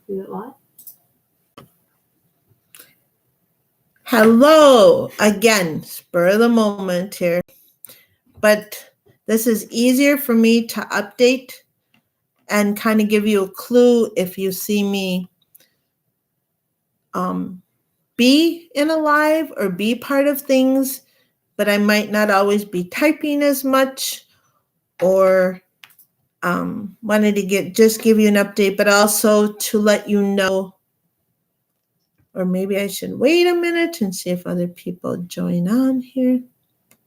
Is it live? Hello again, spur of the moment here. But this is easier for me to update and kind of give you a clue if you see me be in a live or be part of things, but I might not always be typing as much, or wanted to just give you an update, but also to let you know, or maybe I should wait a minute and see if other people join on here.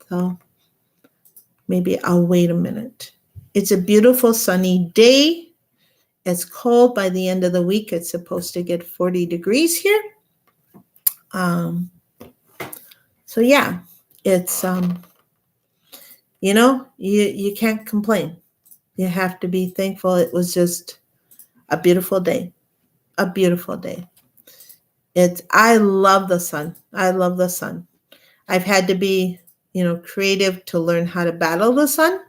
So maybe I'll wait a minute. It's a beautiful sunny day. It's cold. By the end of the week, it's supposed to get 40 degrees here. So yeah, it's, you can't complain. You have to be thankful. It was just a beautiful day. A beautiful day. I love the sun. I love the sun. I've had to be, creative to learn how to battle the sun.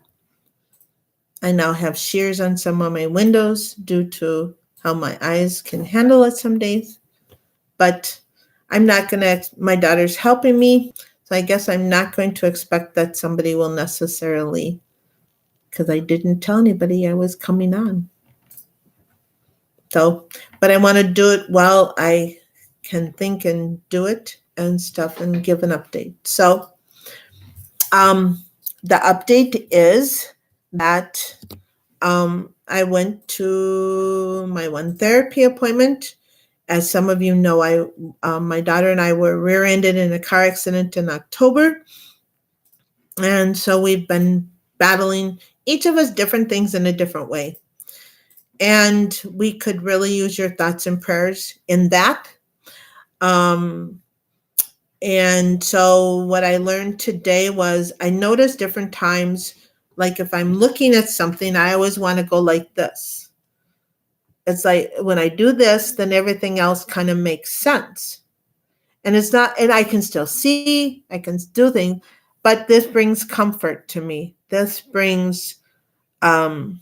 I now have shears on some of my windows due to how my eyes can handle it some days. But I'm not going to, my daughter's helping me. So I guess I'm not going to expect that somebody will necessarily, because I didn't tell anybody I was coming on. So, but I want to do it while I can think and do it and stuff and give an update. So, the update is that I went to my one therapy appointment. As some of you know, my daughter and I were rear-ended in a car accident in October. And so we've been battling, each of us different things in a different way. And we could really use your thoughts and prayers in that. And so what I learned today was I noticed different times, like if I'm looking at something, I always want to go like this. It's like when I do this, then everything else kind of makes sense. And it's not, and I can still see, I can do things, but this brings comfort to me. This brings, then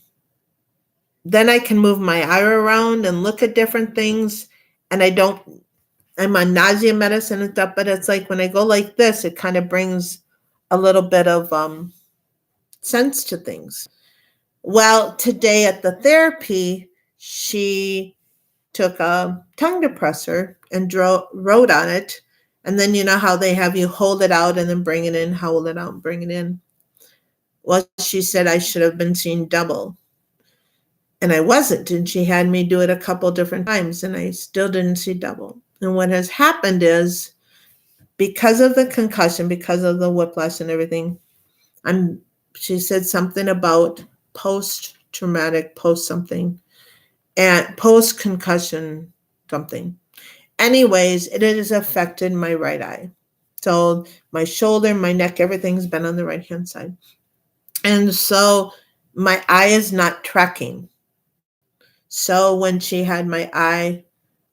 I can move my eye around and look at different things. And I'm on nausea medicine and stuff, but it's like when I go like this, it kind of brings a little bit of sense to things. Well, today at the therapy, she took a tongue depressor and wrote on it. And then you know how they have you hold it out and then bring it in, hold it out and bring it in. Well, she said I should have been seeing double. And I wasn't. And she had me do it a couple different times and I still didn't see double. And what has happened is because of the concussion, because of the whiplash and everything, she said something about post-traumatic, post-something, and post-concussion something. Anyways, it has affected my right eye. So my shoulder, my neck, everything's been on the right-hand side. And so my eye is not tracking. So when she had my eye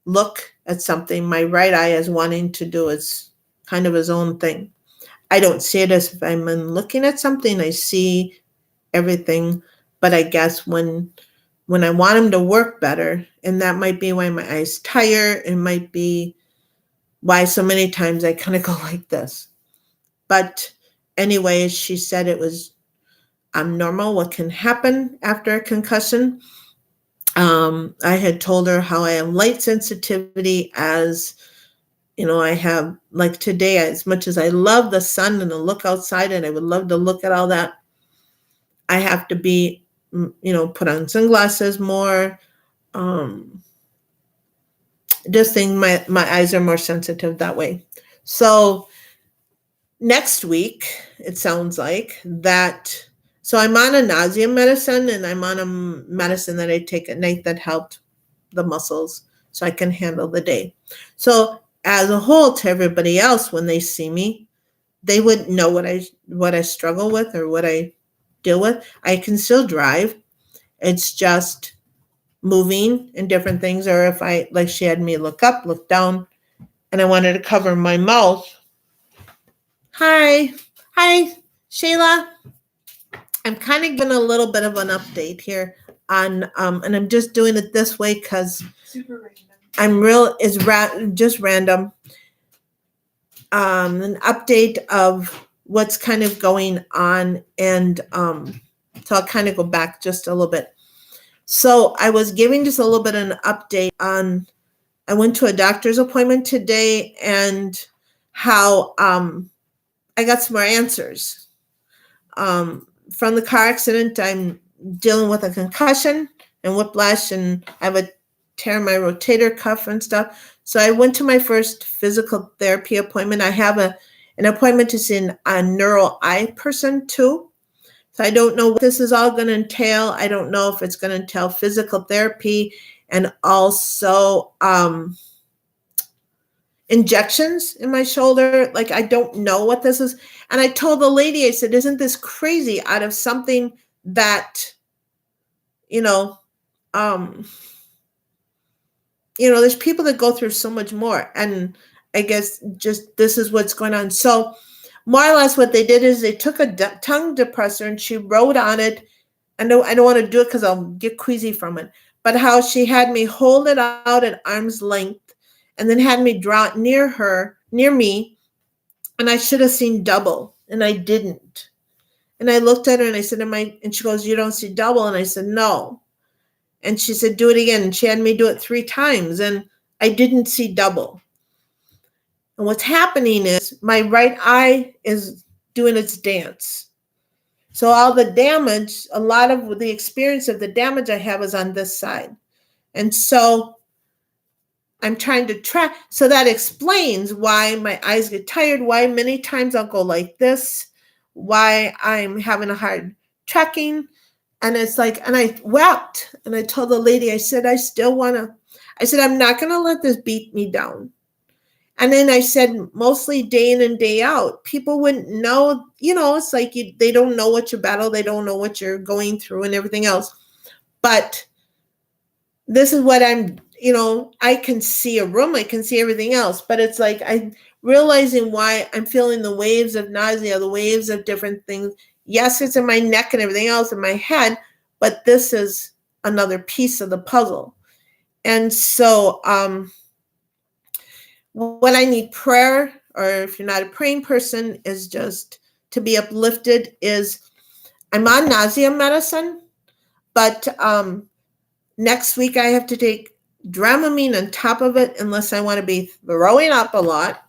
look at something, my right eye is wanting to do its kind of his own thing. I don't see it as if I'm looking at something, I see everything, but I guess when I want him to work better, and that might be why my eyes tire, it might be why so many times I kind of go like this. But anyways, she said it was normal what can happen after a concussion. I had told her how I have light sensitivity, as I have, like today, as much as I love the sun and the look outside and I would love to look at all that, I have to be, put on sunglasses more. Just think my eyes are more sensitive that way. So next week, it sounds like that. So I'm on a nausea medicine and I'm on a medicine that I take at night that helped the muscles so I can handle the day. So as a whole, to everybody else, when they see me, they wouldn't know what I struggle with or what I deal with. I can still drive. It's just moving and different things. Or if like she had me look up, look down, and I wanted to cover my mouth. Hi, Shayla. I'm kind of giving a little bit of an update here on, and I'm just doing it this way because Super random. Just random. An update of what's kind of going on, and so I'll kind of go back just a little bit. So I was giving just a little bit of an update on, I went to a doctor's appointment today, and how I got some more answers. From the car accident, I'm dealing with a concussion and whiplash, and I have a tear in my rotator cuff and stuff. So I went to my first physical therapy appointment. I have an appointment to see a neuro eye person too. So I don't know what this is all going to entail. I don't know if it's going to entail physical therapy and also injections in my shoulder. Like, I don't know what this is. And I told the lady, I said, isn't this crazy, out of something that, there's people that go through so much more. And I guess just this is what's going on. So more or less what they did is they took a tongue depressor and she wrote on it. I don't want to do it because I'll get queasy from it. But how she had me hold it out at arm's length and then had me draw it near me. And I should have seen double, and I didn't. And I looked at her and I said, and she goes, you don't see double? And I said, no. And she said, do it again. And she had me do it 3 times, and I didn't see double. And what's happening is my right eye is doing its dance. So all the damage, a lot of the experience of the damage I have is on this side. And so I'm trying to track. So that explains why my eyes get tired, why many times I'll go like this, why I'm having a hard tracking. And it's like, and I wept, and I told the lady, I said, I said, I'm not going to let this beat me down. And then I said, mostly day in and day out, people wouldn't know, it's like they don't know what you battle. They don't know what you're going through and everything else. But this is what I can see a room. I can see everything else. But it's like I'm realizing why I'm feeling the waves of nausea, the waves of different things. Yes, it's in my neck and everything else in my head, but this is another piece of the puzzle. And so what I need prayer, or if you're not a praying person, is just to be uplifted. Is I'm on nausea medicine, but next week I have to take Dramamine on top of it unless I want to be throwing up a lot.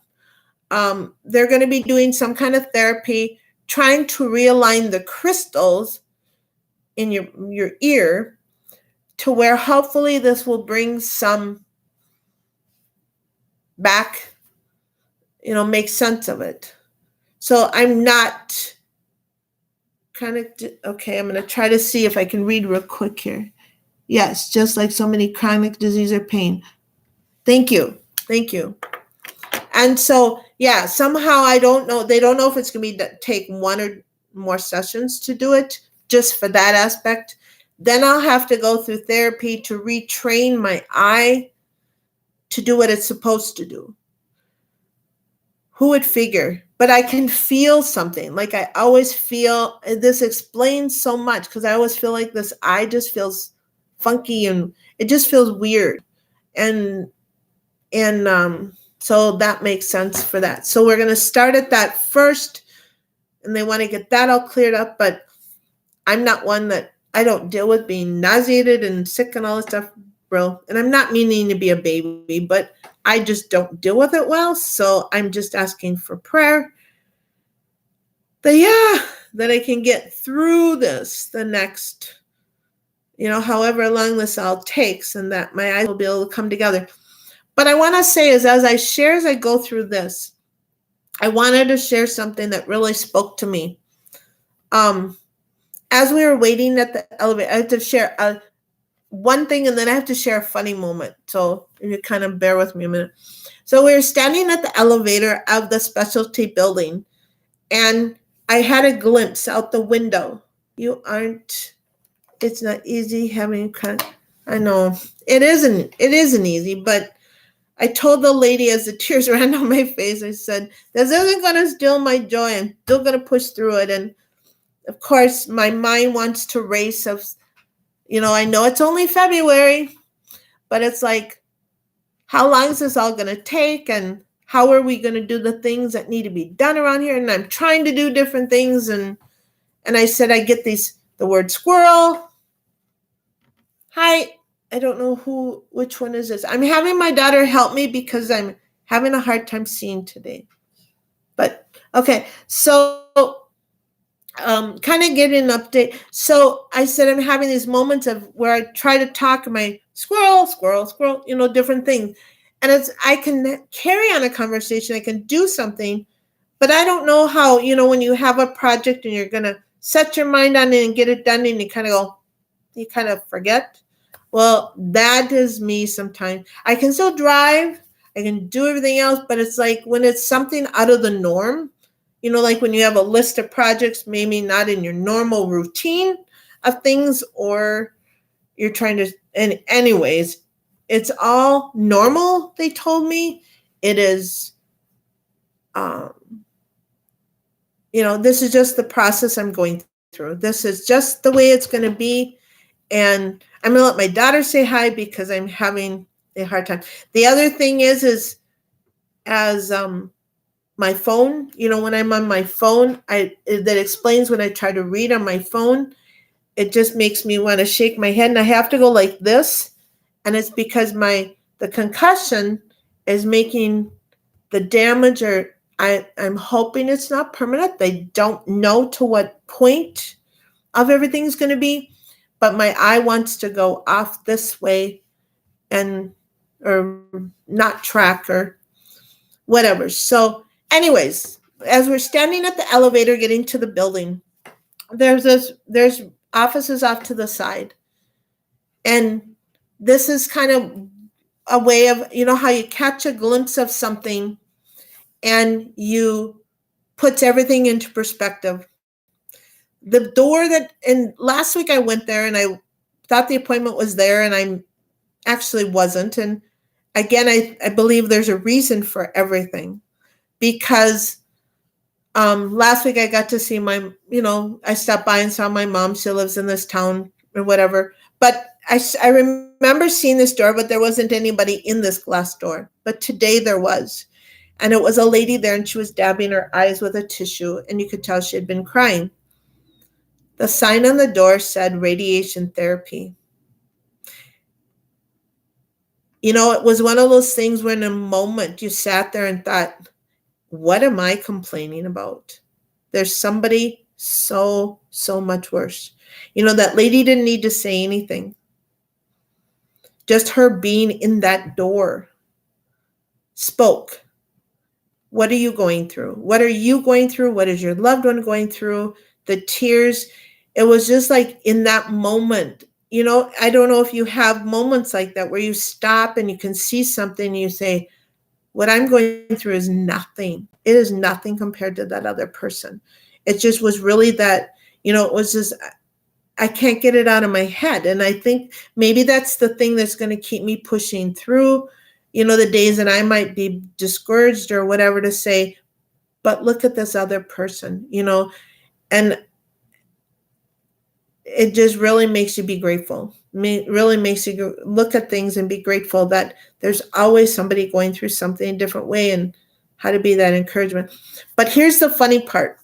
They're going to be doing some kind of therapy, trying to realign the crystals in your ear to where hopefully this will bring some back, make sense of it. So I'm not okay, I'm going to try to see if I can read real quick here. Yes, just like so many chronic disease or pain. Thank you. And so, yeah, somehow I don't know. They don't know if it's going to take 1 or more sessions to do it, just for that aspect. Then I'll have to go through therapy to retrain my eye to do what it's supposed to do. Who would figure? But I can feel something. Like I always feel, this explains so much, because I always feel like this eye just feels funky and it just feels weird. And so that makes sense for that. So we're going to start at that first, and they want to get that all cleared up. But I'm not one that, I don't deal with being nauseated and sick and all this stuff, bro. And I'm not meaning to be a baby, but I just don't deal with it well. So I'm just asking for prayer that I can get through this, the next, however long this all takes, and that my eyes will be able to come together. But I want to say is, as I go through this, I wanted to share something that really spoke to me. As we were waiting at the elevator, I have to share one thing, and then I have to share a funny moment. So if you kind of bear with me a minute. So we were standing at the elevator of the specialty building, and I had a glimpse out the window. It's not easy having I know it isn't easy, but I told the lady as the tears ran down my face, I said, this isn't going to steal my joy. I'm still going to push through it. And of course, my mind wants to race of, I know it's only February, but it's like, how long is this all going to take? And how are we going to do the things that need to be done around here? And I'm trying to do different things. And I said, I get the word squirrel. Hi, I don't know which one is this. I'm having my daughter help me because I'm having a hard time seeing today. But okay, so kind of getting an update. So I said I'm having these moments of where I try to talk my squirrel, different things. And I can carry on a conversation, I can do something, but I don't know how, when you have a project and you're going to set your mind on it and get it done and you kind of forget. Well, that is me sometimes. I can still drive, I can do everything else, but it's like when it's something out of the norm, like when you have a list of projects, maybe not in your normal routine of things, or you're trying to, and anyways, it's all normal, they told me. It is, this is just the process I'm going through. This is just the way it's going to be. And I'm going to let my daughter say hi because I'm having a hard time. The other thing is as my phone, when I'm on my phone, that explains when I try to read on my phone, it just makes me want to shake my head and I have to go like this. And it's because the concussion is making the damage, or I'm hoping it's not permanent. They don't know to what point of everything's going to be, but my eye wants to go off this way or not track or whatever. So anyways, as we're standing at the elevator getting to the building, there's offices off to the side. And this is kind of a way of, how you catch a glimpse of something and you puts everything into perspective. The door and last week I went there and I thought the appointment was there and I actually wasn't. And again, I believe there's a reason for everything, because last week I got to see I stopped by and saw my mom. She lives in this town or whatever. But I remember seeing this door, but there wasn't anybody in this glass door. But today there was. And it was a lady there and she was dabbing her eyes with a tissue and you could tell she had been crying. The sign on the door said radiation therapy. It was one of those things where in a moment you sat there and thought, what am I complaining about? There's somebody so much worse. That lady didn't need to say anything. Just her being in that door spoke. What are you going through? What are you going through? What is your loved one going through? The tears. It was just like in that moment, I don't know if you have moments like that where you stop and you can see something and you say, what I'm going through is nothing. It is nothing compared to that other person. It just was really that, it was just, I can't get it out of my head. And I think maybe that's the thing that's going to keep me pushing through, the days that I might be discouraged or whatever, to say, but look at this other person, and it just really makes you be grateful. Really makes you look at things and be grateful that there's always somebody going through something a different way and how to be that encouragement. But here's the funny part.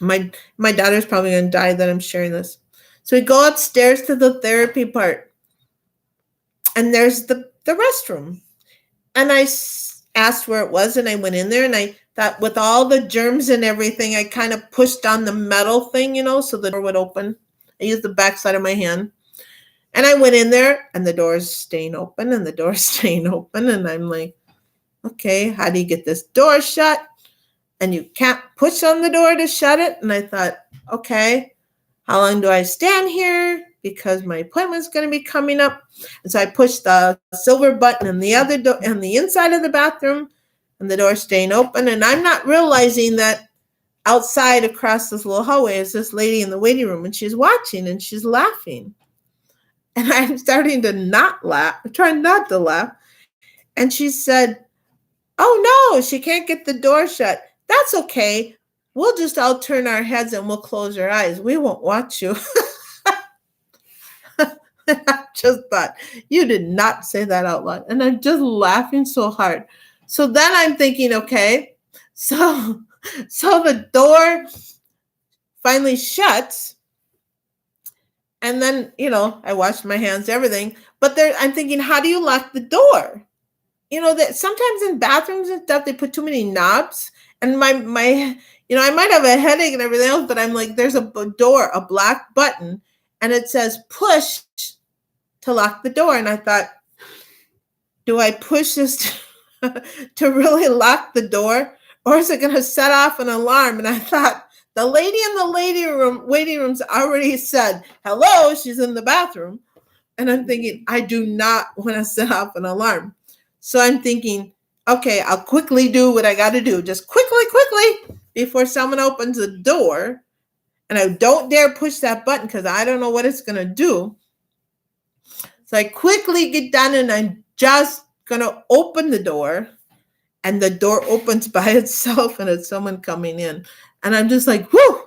My daughter's probably going to die that I'm sharing this. So we go upstairs to the therapy part and there's the restroom. And I asked where it was and I went in there and I thought with all the germs and everything, I kind of pushed on the metal thing, so the door would open. I used the backside of my hand. And I went in there and the door's staying open and the door's staying open. And I'm like, okay, how do you get this door shut? And you can't push on the door to shut it. And I thought, okay, how long do I stand here? Because my appointment's going to be coming up. And so I pushed the silver button in the other door on the inside of the bathroom and the door staying open. And I'm not realizing that outside across this little hallway is this lady in the waiting room and she's watching and she's laughing. And I'm starting to not laugh, trying not to laugh. And she said, oh no, she can't get the door shut. That's okay. We'll just all turn our heads and we'll close our eyes. We won't watch you. I just thought, you did not say that out loud. And I'm just laughing so hard. So then I'm thinking, okay, so so the door finally shuts. And then, I washed my hands, everything. But I'm thinking, how do you lock the door? That sometimes in bathrooms and stuff, they put too many knobs. And my I might have a headache and everything else, but I'm like, there's a door, a black button, and it says push to lock the door. And I thought, do I push this to really lock the door, or is it going to set off an alarm? And I thought, the lady in the waiting room's already said hello. She's in the bathroom. And I'm thinking, I do not want to set off an alarm. So I'm thinking, okay, I'll quickly do what I got to do. Just quickly, before someone opens the door. And I don't dare push that button because I don't know what it's going to do. So I quickly get done and I'm just going to open the door. And the door opens by itself and it's someone coming in. And I'm just like, whoo.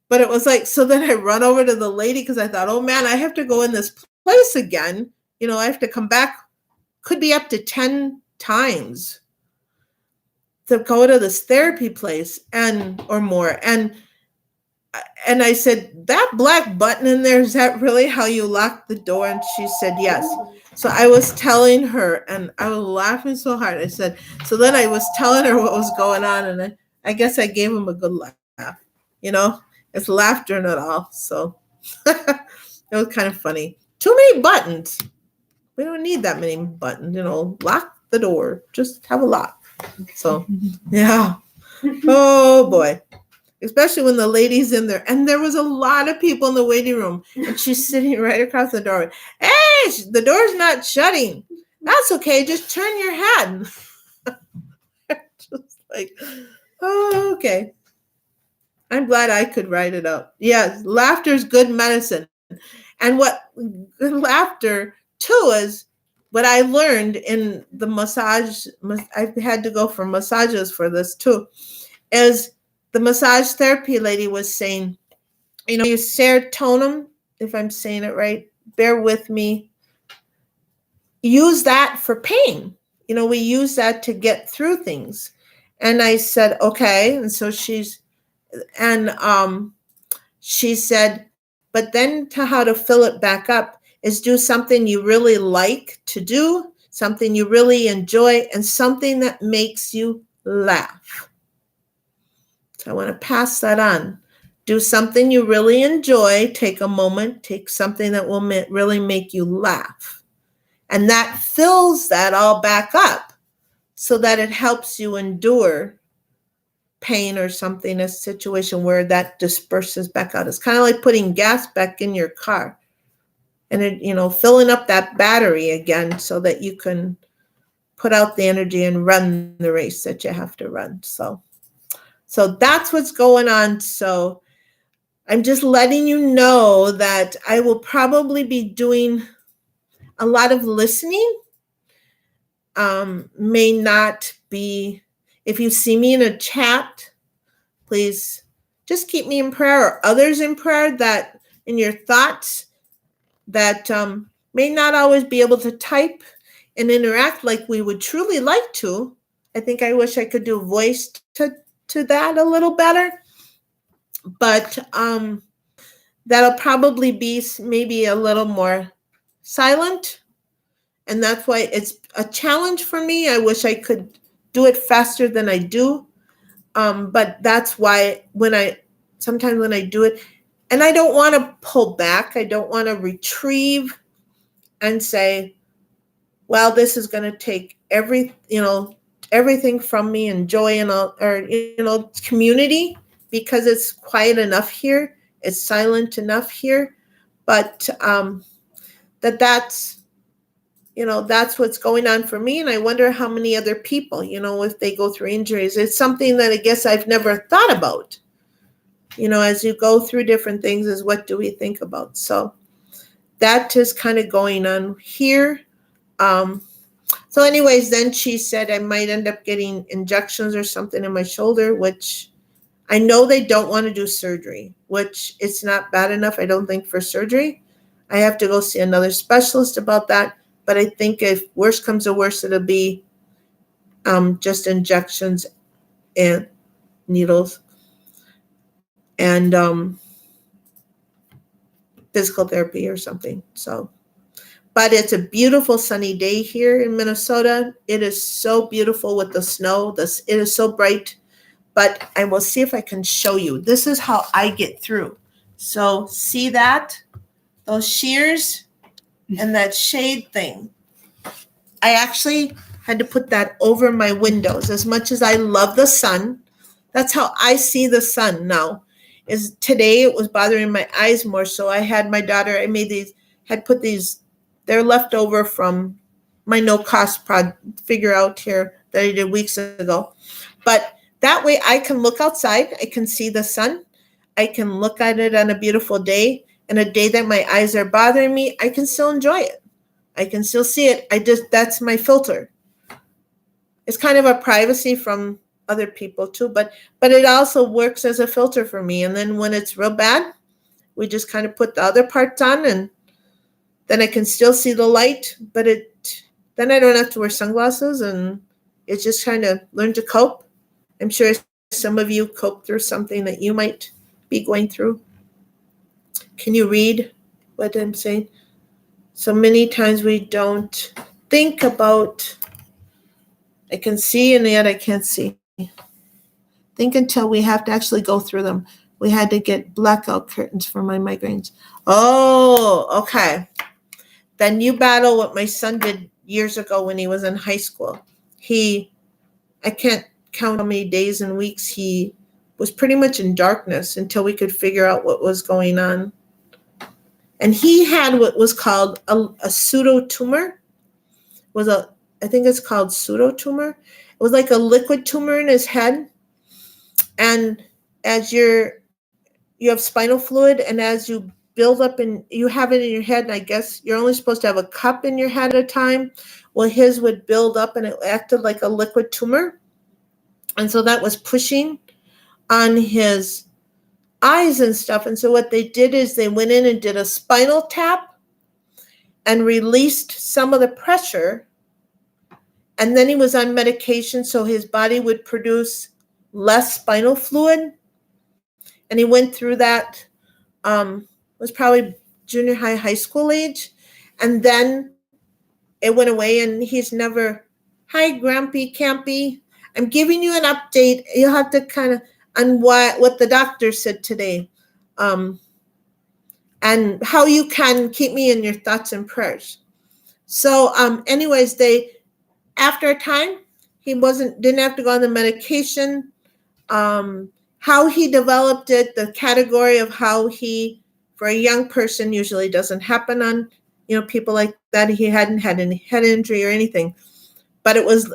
But it was like, so then I run over to the lady because I thought, oh man, I have to go in this place again. I have to come back, could be up to 10 times to go to this therapy place or more. And I said, that black button in there, is that really how you lock the door? And she said, yes. So I was telling her, and I was laughing so hard. I said, so then I was telling her what was going on, and I guess I gave him a good laugh. It's laughter and it all. So it was kind of funny. Too many buttons. We don't need that many buttons. Lock the door. Just have a lock. So, yeah. Oh, boy. Especially when the lady's in there. And there was a lot of people in the waiting room. And she's sitting right across the door. Hey, the door's not shutting. That's okay. Just turn your head. Just like, oh, okay. I'm glad I could write it up. Yes, laughter is good medicine. And what laughter, too, is what I learned in the massage. I've had to go for massages for this, too, is the massage therapy lady was saying, your serotonin, if I'm saying it right, bear with me, use that for pain. We use that to get through things. And I said, okay. And so she said, but then how to fill it back up is do something you really like to do, something you really enjoy, and something that makes you laugh. So I want to pass that on. Do something you really enjoy. Take a moment. Take something that will really make you laugh. And that fills that all back up so that it helps you endure pain or something, a situation where that disperses back out. It's kind of like putting gas back in your car and it, filling up that battery again so that you can put out the energy and run the race that you have to run. So that's what's going on. So I'm just letting you know that I will probably be doing a lot of listening. May not be, if you see me in a chat, please just keep me in prayer or others in prayer, that in your thoughts that may not always be able to type and interact like we would truly like to. I think I wish I could do voice to that a little better, but that'll probably be maybe a little more silent. And that's why it's a challenge for me. I wish I could do it faster than I do. But that's why sometimes when I do it, and I don't want to pull back, I don't want to retrieve and say, well, this is going to take everything from me and joy and all, or, community, because it's quiet enough here. It's silent enough here. But that's what's going on for me. And I wonder how many other people, if they go through injuries. It's something that I guess I've never thought about. As you go through different things, is what do we think about? So that is kind of going on here. So anyways, then she said I might end up getting injections or something in my shoulder, which I know they don't want to do surgery, which it's not bad enough, I don't think, for surgery. I have to go see another specialist about that. But I think if worse comes to worse, it'll be just injections and needles and physical therapy or something. So, but it's a beautiful sunny day here in Minnesota. It is so beautiful with the snow. It is so bright. But I will see if I can show you. This is how I get through. So see that? Those shears and that shade thing. I actually had to put that over my windows. As much as I love the sun, that's how I see the sun now. Is today it was bothering my eyes more. So I had my daughter, had put these, they're left over from my no-cost figure out here that I did weeks ago. But that way I can look outside, I can see the sun, I can look at it on a beautiful day, and a day that my eyes are bothering me, I can still enjoy it. I can still see it. That's my filter. It's kind of a privacy from other people too, but it also works as a filter for me. And then when it's real bad, we just kind of put the other parts on, and then I can still see the light, but then I don't have to wear sunglasses, and it's just kind of learn to cope. I'm sure some of you cope through something that you might be going through. Can you read what I'm saying? So many times we don't think about, I can see and yet I can't see. Think until we have to actually go through them. We had to get blackout curtains for my migraines. Oh, okay. Then you battle what my son did years ago when he was in high school. I can't count how many days and weeks he was pretty much in darkness until we could figure out what was going on. And he had what was called a pseudo-tumor. I think it's called pseudo-tumor. It was like a liquid tumor in his head. And as you have spinal fluid, and as you build up and you have it in your head, and I guess you're only supposed to have a cup in your head at a time. Well, his would build up and it acted like a liquid tumor. And so that was pushing on his eyes and stuff. And so what they did is they went in and did a spinal tap and released some of the pressure. And then he was on medication so his body would produce less spinal fluid. And he went through that, was probably junior high school age. And then it went away, and he's never, hi, Grampy Campy. I'm giving you an update. You'll have to kind of, on what the doctor said today, and how you can keep me in your thoughts and prayers. So anyways, after a time, he didn't have to go on the medication. How he developed it, the category of how for a young person, usually doesn't happen on, people like that. He hadn't had any head injury or anything, but it was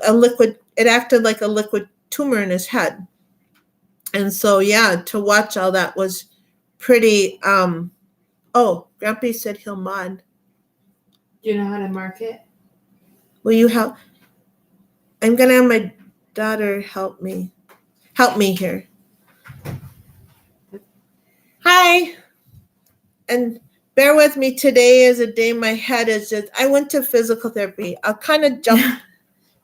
it acted like a liquid tumor in his head. And so, yeah, to watch all that was pretty, Grampy said he'll mod. Do you know how to mark it? Will you help? I'm going to have my daughter help me here. Hi. And bear with me, today is a day my head is just, I went to physical therapy. I'll kind of jump.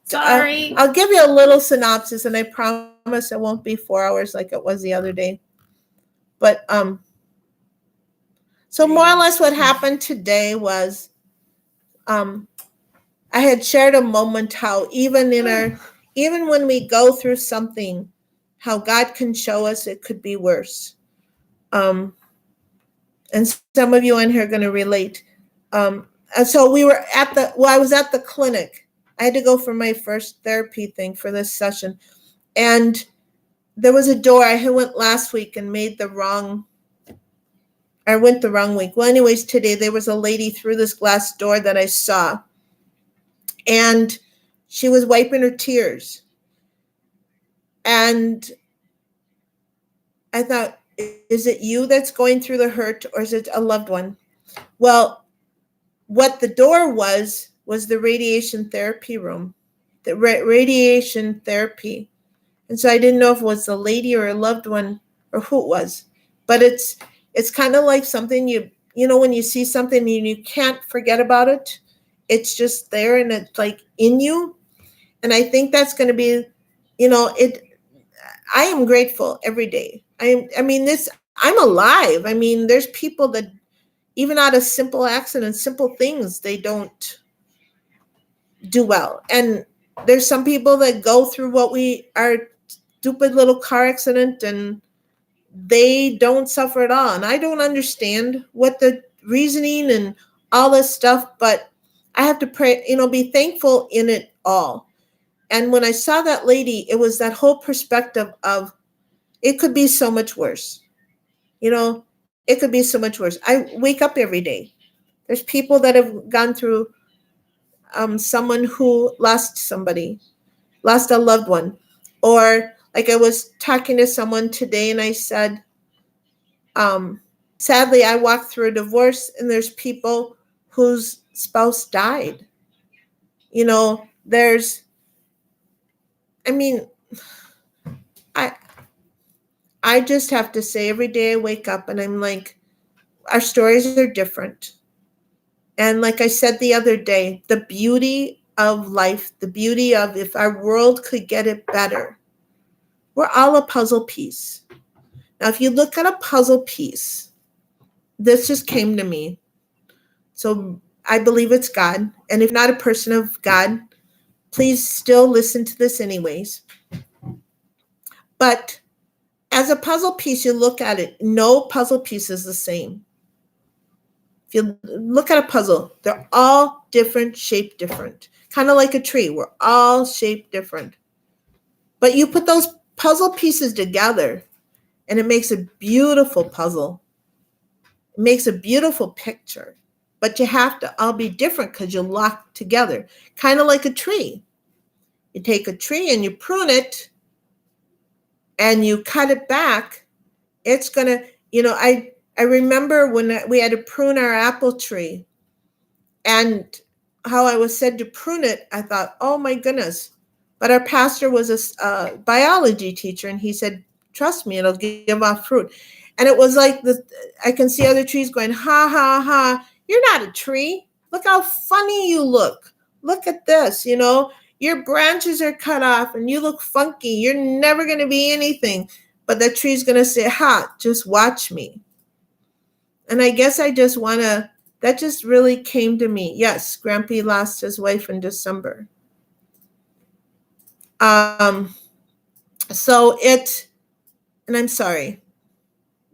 Sorry. I'll give you a little synopsis, and I promise it won't be 4 hours like it was the other day. But so more or less what happened today was I had shared a moment how even when we go through something, how God can show us it could be worse. And some of you on here are going to relate. And so I was at the clinic. I had to go for my first therapy thing for this session. And there was a door. I went last week and went the wrong week. Well, anyways, today there was a lady through this glass door that I saw. And she was wiping her tears. And I thought, is it you that's going through the hurt, or is it a loved one? Well, what the door was the radiation therapy room, the radiation therapy. And so I didn't know if it was a lady or a loved one or who it was. But it's kind of like something when you see something and you can't forget about it, it's just there and it's like in you. And I think that's going to be, it. I am grateful every day. I'm alive. I mean, there's people that even out of simple accidents, simple things, they don't do well. And there's some people that go through what we are stupid little car accident and they don't suffer at all. And I don't understand what the reasoning and all this stuff, but I have to pray, be thankful in it all. And when I saw that lady, it was that whole perspective of it could be so much worse. It could be so much worse. I wake up every day. There's people that have gone through someone who lost somebody, lost a loved one. Or like I was talking to someone today and I said, sadly, I walked through a divorce and there's people whose spouse died. There's, I mean, I just have to say every day I wake up and I'm like, our stories are different. And like I said the other day, the beauty of life, the beauty of if our world could get it better, we're all a puzzle piece. Now, if you look at a puzzle piece, this just came to me. So I believe it's God. And if not a person of God, please still listen to this anyways. But as a puzzle piece, you look at it, no puzzle piece is the same. If you look at a puzzle, they're all different, shaped different. Kind of like a tree, we're all shaped different. But you put those puzzle pieces together and it makes a beautiful puzzle. It makes a beautiful picture. But you have to all be different because you're locked together. Kind of like a tree. You take a tree and you prune it and you cut it back. It's going to, I remember when we had to prune our apple tree and how I was said to prune it, I thought, oh my goodness. But our pastor was a biology teacher and he said, trust me, it'll give off fruit. And it was like I can see other trees going, ha, ha, ha. You're not a tree. Look how funny you look. Look at this, your branches are cut off and you look funky. You're never going to be anything. But the tree's going to say, ha, just watch me. And I guess I just want to, that just really came to me. Yes, Grampy lost his wife in December. So and I'm sorry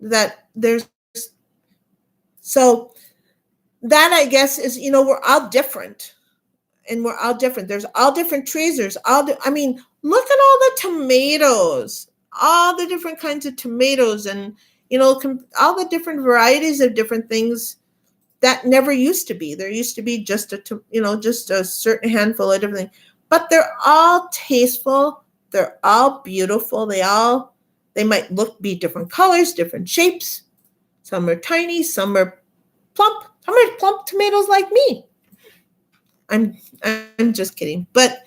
that so that I guess is, we're all different. And we're all different. There's all different trees. Look at all the tomatoes, all the different kinds of tomatoes and, all the different varieties of different things that never used to be. There used to be just a certain handful of different things, but they're all tasteful. They're all beautiful. They might be different colors, different shapes. Some are tiny, some are plump. Some are plump tomatoes like me. I'm just kidding. But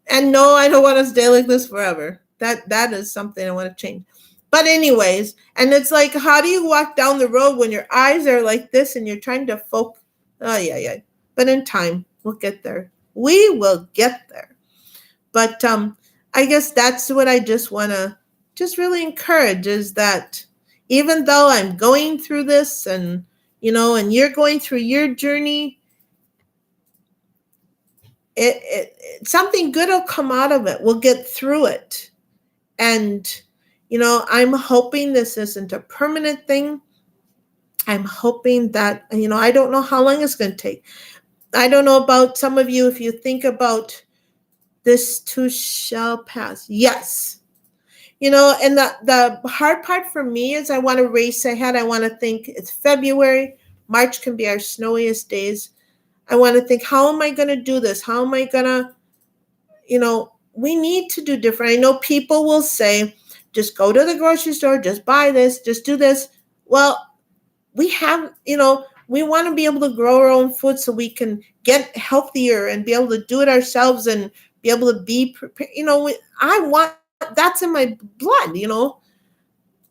and no, I don't want to stay like this forever. That is something I want to change. But anyways, and it's like, how do you walk down the road when your eyes are like this and you're trying to focus? Oh, yeah. But in time, we'll get there. We will get there. But I guess that's what I just want to just really encourage is that even though I'm going through this and, and you're going through your journey, something good will come out of it. We'll get through it. And, I'm hoping this isn't a permanent thing. I'm hoping that, I don't know how long it's going to take. I don't know about some of you, if you think about this too shall pass. Yes. And the hard part for me is I want to race ahead. I want to think it's February. March can be our snowiest days. I want to think, how am I going to do this? How am I going to, we need to do different. I know people will say, just go to the grocery store, just buy this, just do this. Well, we have, we want to be able to grow our own food so we can get healthier and be able to do it ourselves and be able to be prepared. I want, that's in my blood,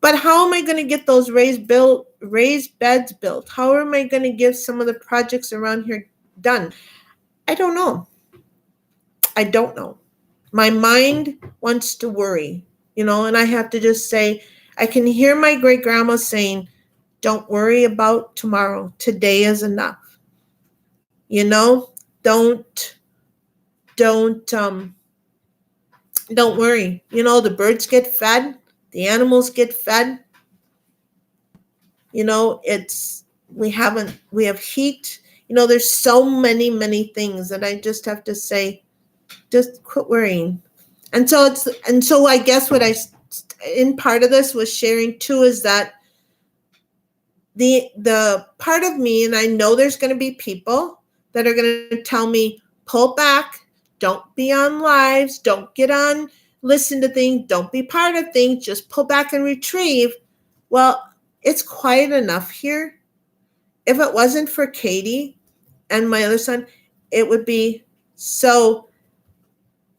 But how am I going to get those raised beds built? How am I going to get some of the projects around here done? I don't know. I don't know. My mind wants to worry, and I have to just say, I can hear my great grandma saying, don't worry about tomorrow. Today is enough. Don't don't worry. The birds get fed, the animals get fed. It's we have heat. There's so many things that I just have to say, just quit worrying. And so I guess what I in part of this was sharing too is that the part of me, and I know there's going to be people that are going to tell me, pull back, don't be on lives, don't get on, listen to things, don't be part of things, just pull back and retrieve. Well, it's quiet enough here. If it wasn't for Katie and my other son, it would be so.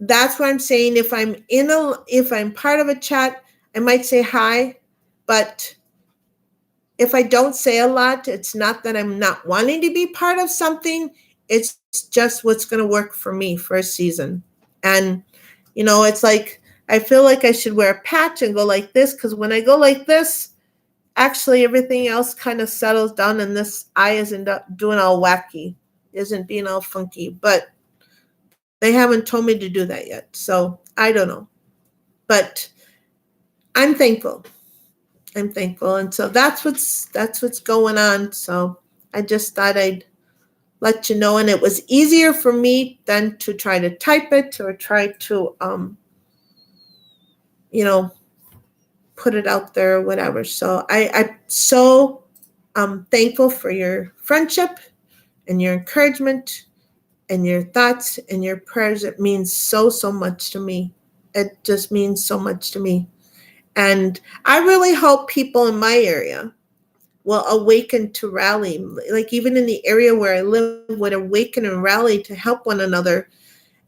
That's what I'm saying. If I'm part of a chat, I might say hi, but if I don't say a lot, it's not that I'm not wanting to be part of something. It's just what's going to work for me for a season. And, it's like, I feel like I should wear a patch and go like this, because when I go like this, actually everything else kind of settles down and this eye isn't doing all wacky, isn't being all funky. But they haven't told me to do that yet. So I don't know. But I'm thankful. And so that's what's going on. So I just thought I'd let you know. And it was easier for me than to try to type it or try to put it out there or whatever. So I'm so thankful for your friendship and your encouragement and your thoughts and your prayers. It means so much to me. It just means so much to me. And I really hope people in my area will awaken to rally, like even in the area where I live, would awaken and rally to help one another.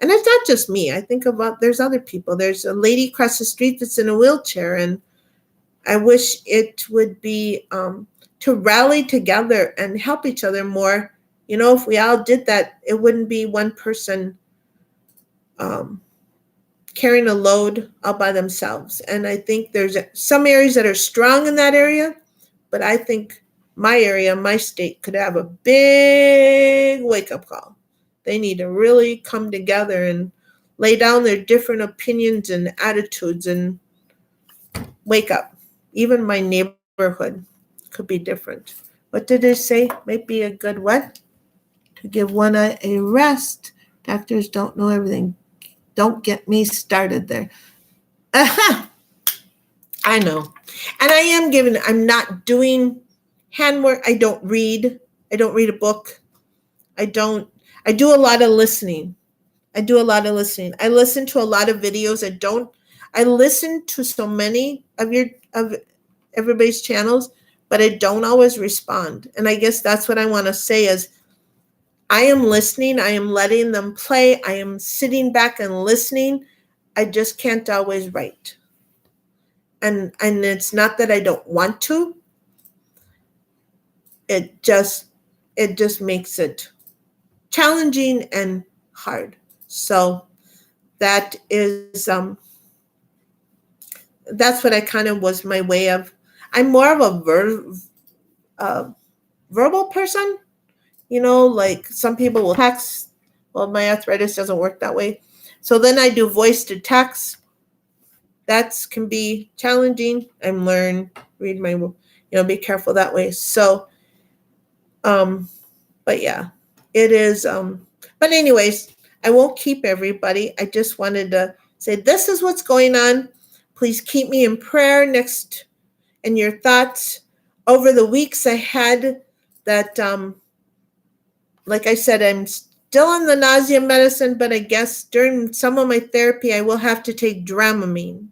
And it's not just me. I think about there's other people. There's a lady across the street that's in a wheelchair, and I wish it would be to rally together and help each other more. If we all did that, it wouldn't be one person carrying a load all by themselves. And I think there's some areas that are strong in that area, but I think my area, my state could have a big wake-up call. They need to really come together and lay down their different opinions and attitudes and wake up. Even my neighborhood could be different. What did it say? Might be a good what? To give one a rest. Doctors don't know everything. Don't get me started there. I know. And I'm not doing handwork. I don't read a book. I do a lot of listening. I listen to a lot of videos. I listen to so many of everybody's channels, but I don't always respond. And I guess that's what I want to say is I am listening. I am letting them play. I am sitting back and listening. I just can't always write. And it's not that I don't want to. It just makes it challenging and hard. So that is that's what I kind of was my way of. I'm more of a verbal person. Like some people will text. Well, my arthritis doesn't work that way. So then I do voice to text. That can be challenging. I'm read my, be careful that way. So, but yeah, it is. But anyways, I won't keep everybody. I just wanted to say, this is what's going on. Please keep me in prayer and your thoughts over the weeks ahead that, like I said, I'm still on the nausea medicine, but I guess during some of my therapy, I will have to take Dramamine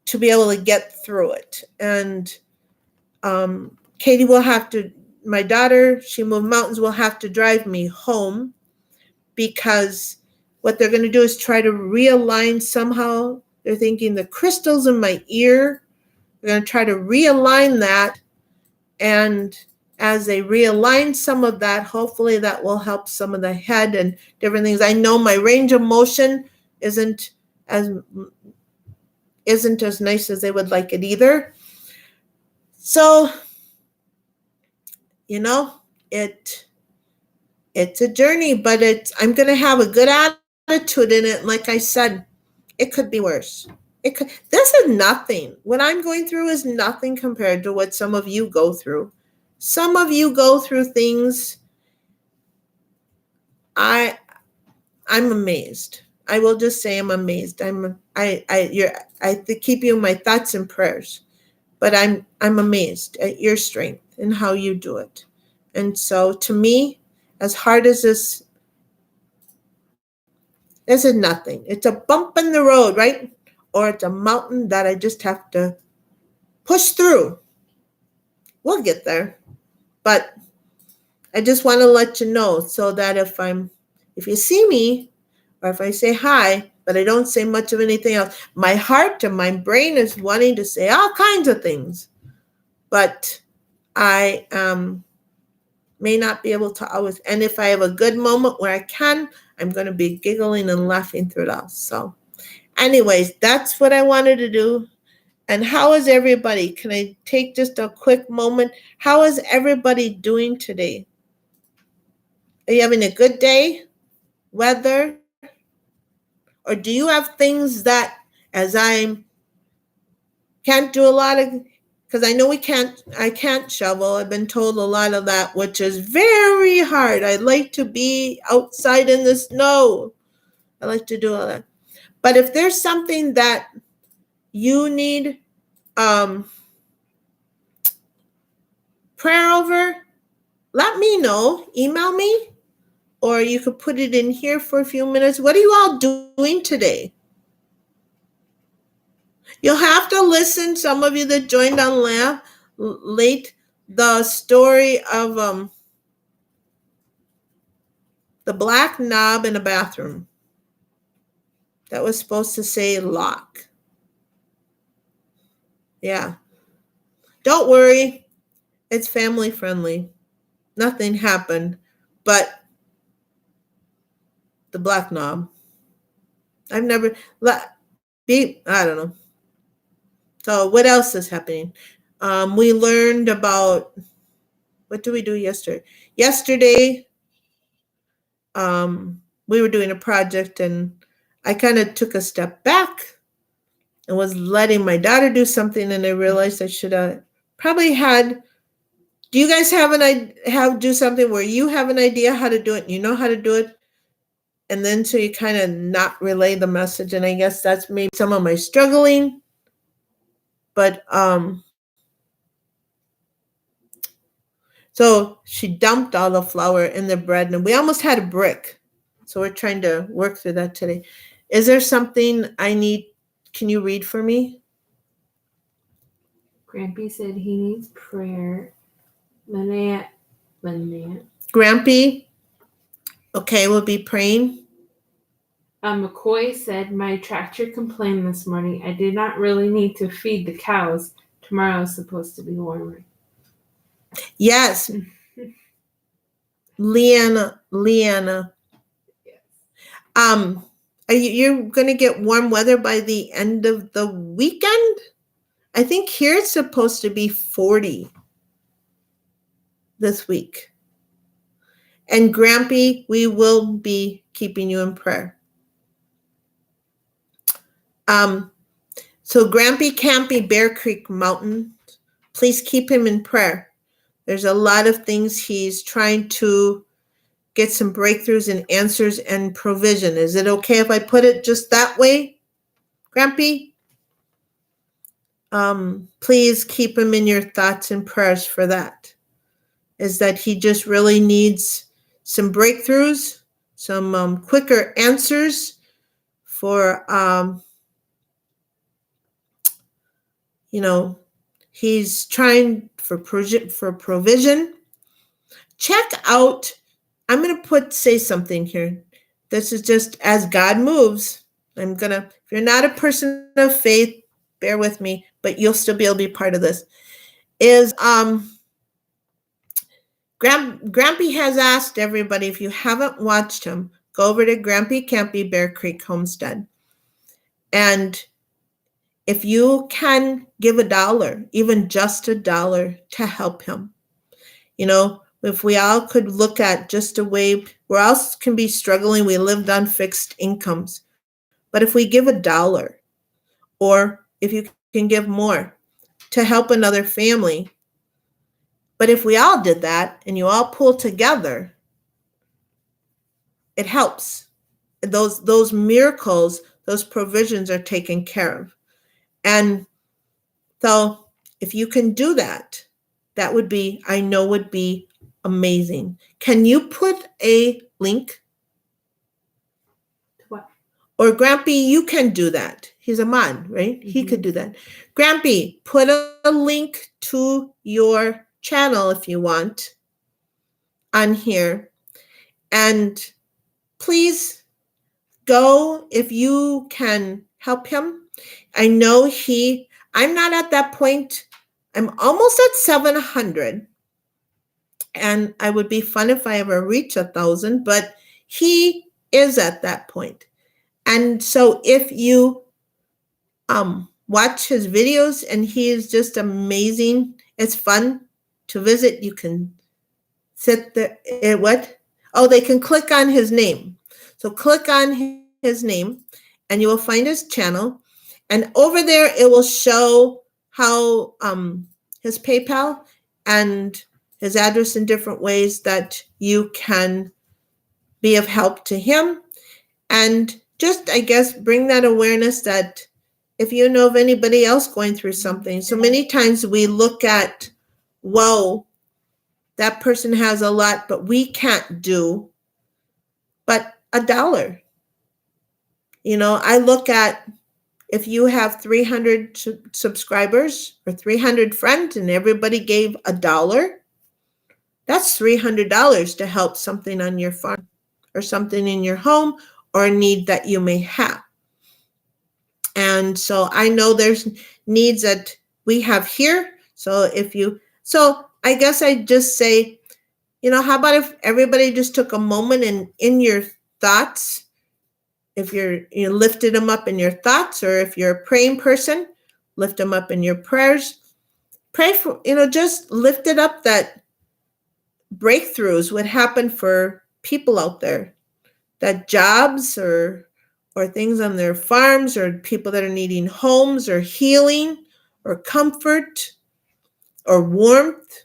to be able to get through it. And Katie my daughter, she moved mountains, will have to drive me home because what they're going to do is try to realign somehow. They're thinking the crystals in my ear, We're going to try to realign that. And as they realign some of that, hopefully that will help some of the head and different things. I know my range of motion isn't as nice as they would like it either. So, it's a journey, but I'm going to have a good attitude in it. Like I said, it could be worse. This is nothing. What I'm going through is nothing compared to what some of you go through. Some of you go through things. I'm amazed. I will just say I'm amazed. I keep you in my thoughts and prayers, but I'm amazed at your strength and how you do it. And so to me, as hard as this is nothing. It's a bump in the road, right? Or it's a mountain that I just have to push through. We'll get there. But I just want to let you know so that if you see me or if I say hi, but I don't say much of anything else, my heart and my brain is wanting to say all kinds of things. But I may not be able to always. And if I have a good moment where I can, I'm going to be giggling and laughing through it all. So anyways, that's what I wanted to do. And how is everybody? Can I take just a quick moment? How is everybody doing today? Are you having a good day? Weather? Or do you have things that, as I can't do a lot of, because I know I can't shovel. I've been told a lot of that, which is very hard. I like to be outside in the snow. I like to do all that. But if there's something that you need prayer over, let me know. Email me, or you could put it in here for a few minutes. What are you all doing today? You'll have to listen, some of you that joined on late, the story of the black knob in a bathroom that was supposed to say lock. Yeah. Don't worry. It's family friendly. Nothing happened, but the black knob. I don't know. So what else is happening? We learned about, what did we do yesterday? Yesterday, we were doing a project and I kind of took a step back and was letting my daughter do something, and I realized I should have probably do you guys do something where you have an idea how to do it and you know how to do it, and then so you kind of not relay the message? And I guess that's maybe some of my struggling. But so she dumped all the flour in the bread and we almost had a brick. So we're trying to work through that today. Is there something I need? Can you read for me? Grampy said he needs prayer. Minneapolis. Grampy? Okay, we'll be praying. McCoy said, my tractor complained this morning. I did not really need to feed the cows. Tomorrow is supposed to be warmer. Yes. Leanna. Yes. You're going to get warm weather by the end of the weekend? I think here it's supposed to be 40 this week. And Grampy, we will be keeping you in prayer. So Grampy Campy, Bear Creek Mountain, please keep him in prayer. There's a lot of things he's trying to get some breakthroughs and answers and provision. Is it okay if I put it just that way, Grampy? Please keep him in your thoughts and prayers for that. Is that he just really needs some breakthroughs, some quicker answers for, he's trying for provision. Check out, I'm going to say something here. This is just as God moves. If you're not a person of faith, bear with me, but you'll still be able to be part of this, is Grampy has asked everybody, if you haven't watched him, go over to Grampy Campy Bear Creek Homestead. And if you can give $1, even just $1 to help him, if we all could look at just a way, we all can be struggling, we lived on fixed incomes. But if we give $1, or if you can give more to help another family, but if we all did that and you all pull together, it helps. Those miracles, those provisions are taken care of. And so if you can do that, that would be, I know, would be amazing. Can you put a link? What? Or Grampy, you can do that. He's a mod, right? Mm-hmm. He could do that. Grampy, put a link to your channel if you want on here. And please go if you can help him. I know I'm not at that point. I'm almost at 700. And I would be fun if I ever reach 1,000, but he is at that point. And so if you watch his videos, and he is just amazing. It's fun to visit. You can sit there. They can click on his name. So click on his name and you will find his channel. And over there, it will show how his PayPal and his address in different ways that you can be of help to him. And just, I guess, bring that awareness that if you know of anybody else going through something, so many times we look at, whoa, that person has a lot, but we can't do but $1. I look at, if you have 300 subscribers or 300 friends and everybody gave $1, that's $300 to help something on your farm or something in your home or a need that you may have. And so I know there's needs that we have here. So I guess I just say, how about if everybody just took a moment and in your thoughts, if you lifted them up in your thoughts, or if you're a praying person, lift them up in your prayers. Pray for, just lift it up that breakthroughs would happen for people out there, that jobs or things on their farms, or people that are needing homes or healing or comfort or warmth,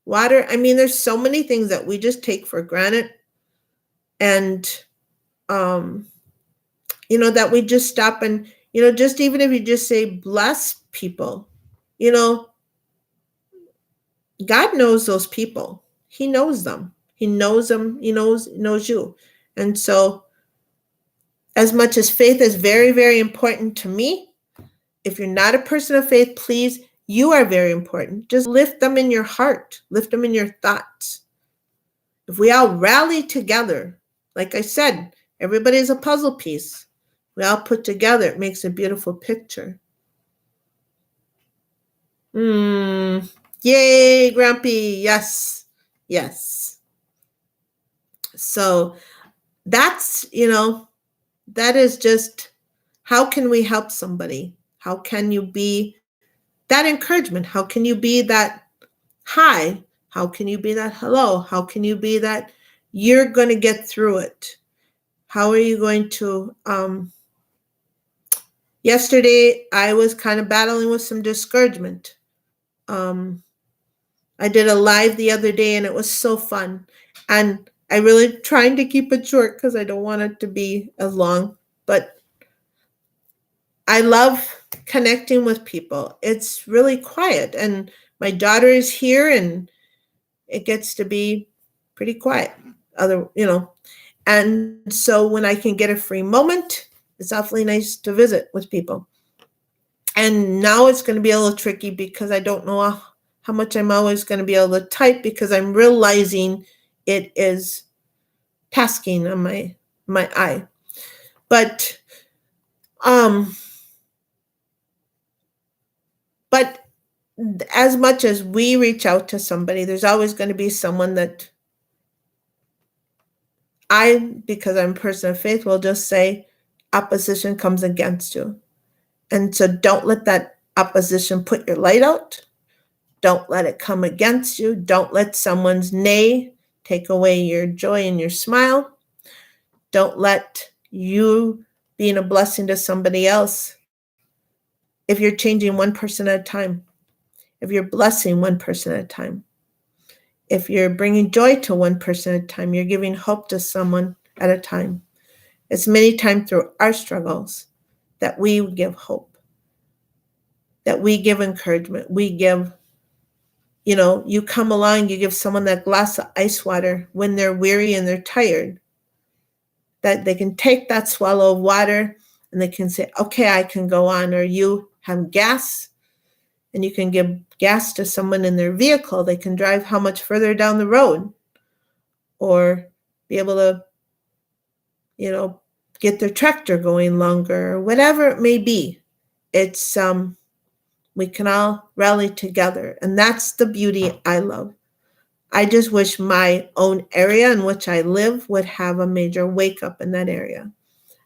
water. I mean, there's so many things that we just take for granted. And, that we just stop and, just even if you just say, bless people, God knows those people. He knows them. He knows them. He knows you. And so, as much as faith is very, very important to me, if you're not a person of faith, please, you are very important. Just lift them in your heart. Lift them in your thoughts. If we all rally together, like I said, everybody is a puzzle piece. We all put together, it makes a beautiful picture. Yay, Grumpy. Yes. Yes. So that's, that is just, how can we help somebody? How can you be that encouragement? How can you be that hi? How can you be that hello? How can you be that you're going to get through it? How are you going to, yesterday I was kind of battling with some discouragement. I did a live the other day and it was so fun. And I really trying to keep it short because I don't want it to be as long, but I love connecting with people. It's really quiet, and my daughter is here and it gets to be pretty quiet. And so when I can get a free moment, it's awfully nice to visit with people. And now it's going to be a little tricky because I don't know how much I'm always going to be able to type, because I'm realizing it is tasking on my eye. But But as much as we reach out to somebody, there's always going to be someone that because I'm a person of faith, will just say opposition comes against you. And so don't let that opposition put your light out. Don't let it come against you. Don't let someone's nay take away your joy and your smile. Don't let you being a blessing to somebody else. If you're changing one person at a time, if you're blessing one person at a time, if you're bringing joy to one person at a time, you're giving hope to someone at a time. It's many times through our struggles that we give hope, that we give encouragement. We give, you come along, you give someone that glass of ice water when they're weary and they're tired, that they can take that swallow of water and they can say, okay, I can go on. Or you have gas and you can give gas to someone in their vehicle. They can drive how much further down the road, or be able to, get their tractor going longer, or whatever it may be. It's, we can all rally together. And that's the beauty I love. I just wish my own area in which I live would have a major wake up in that area.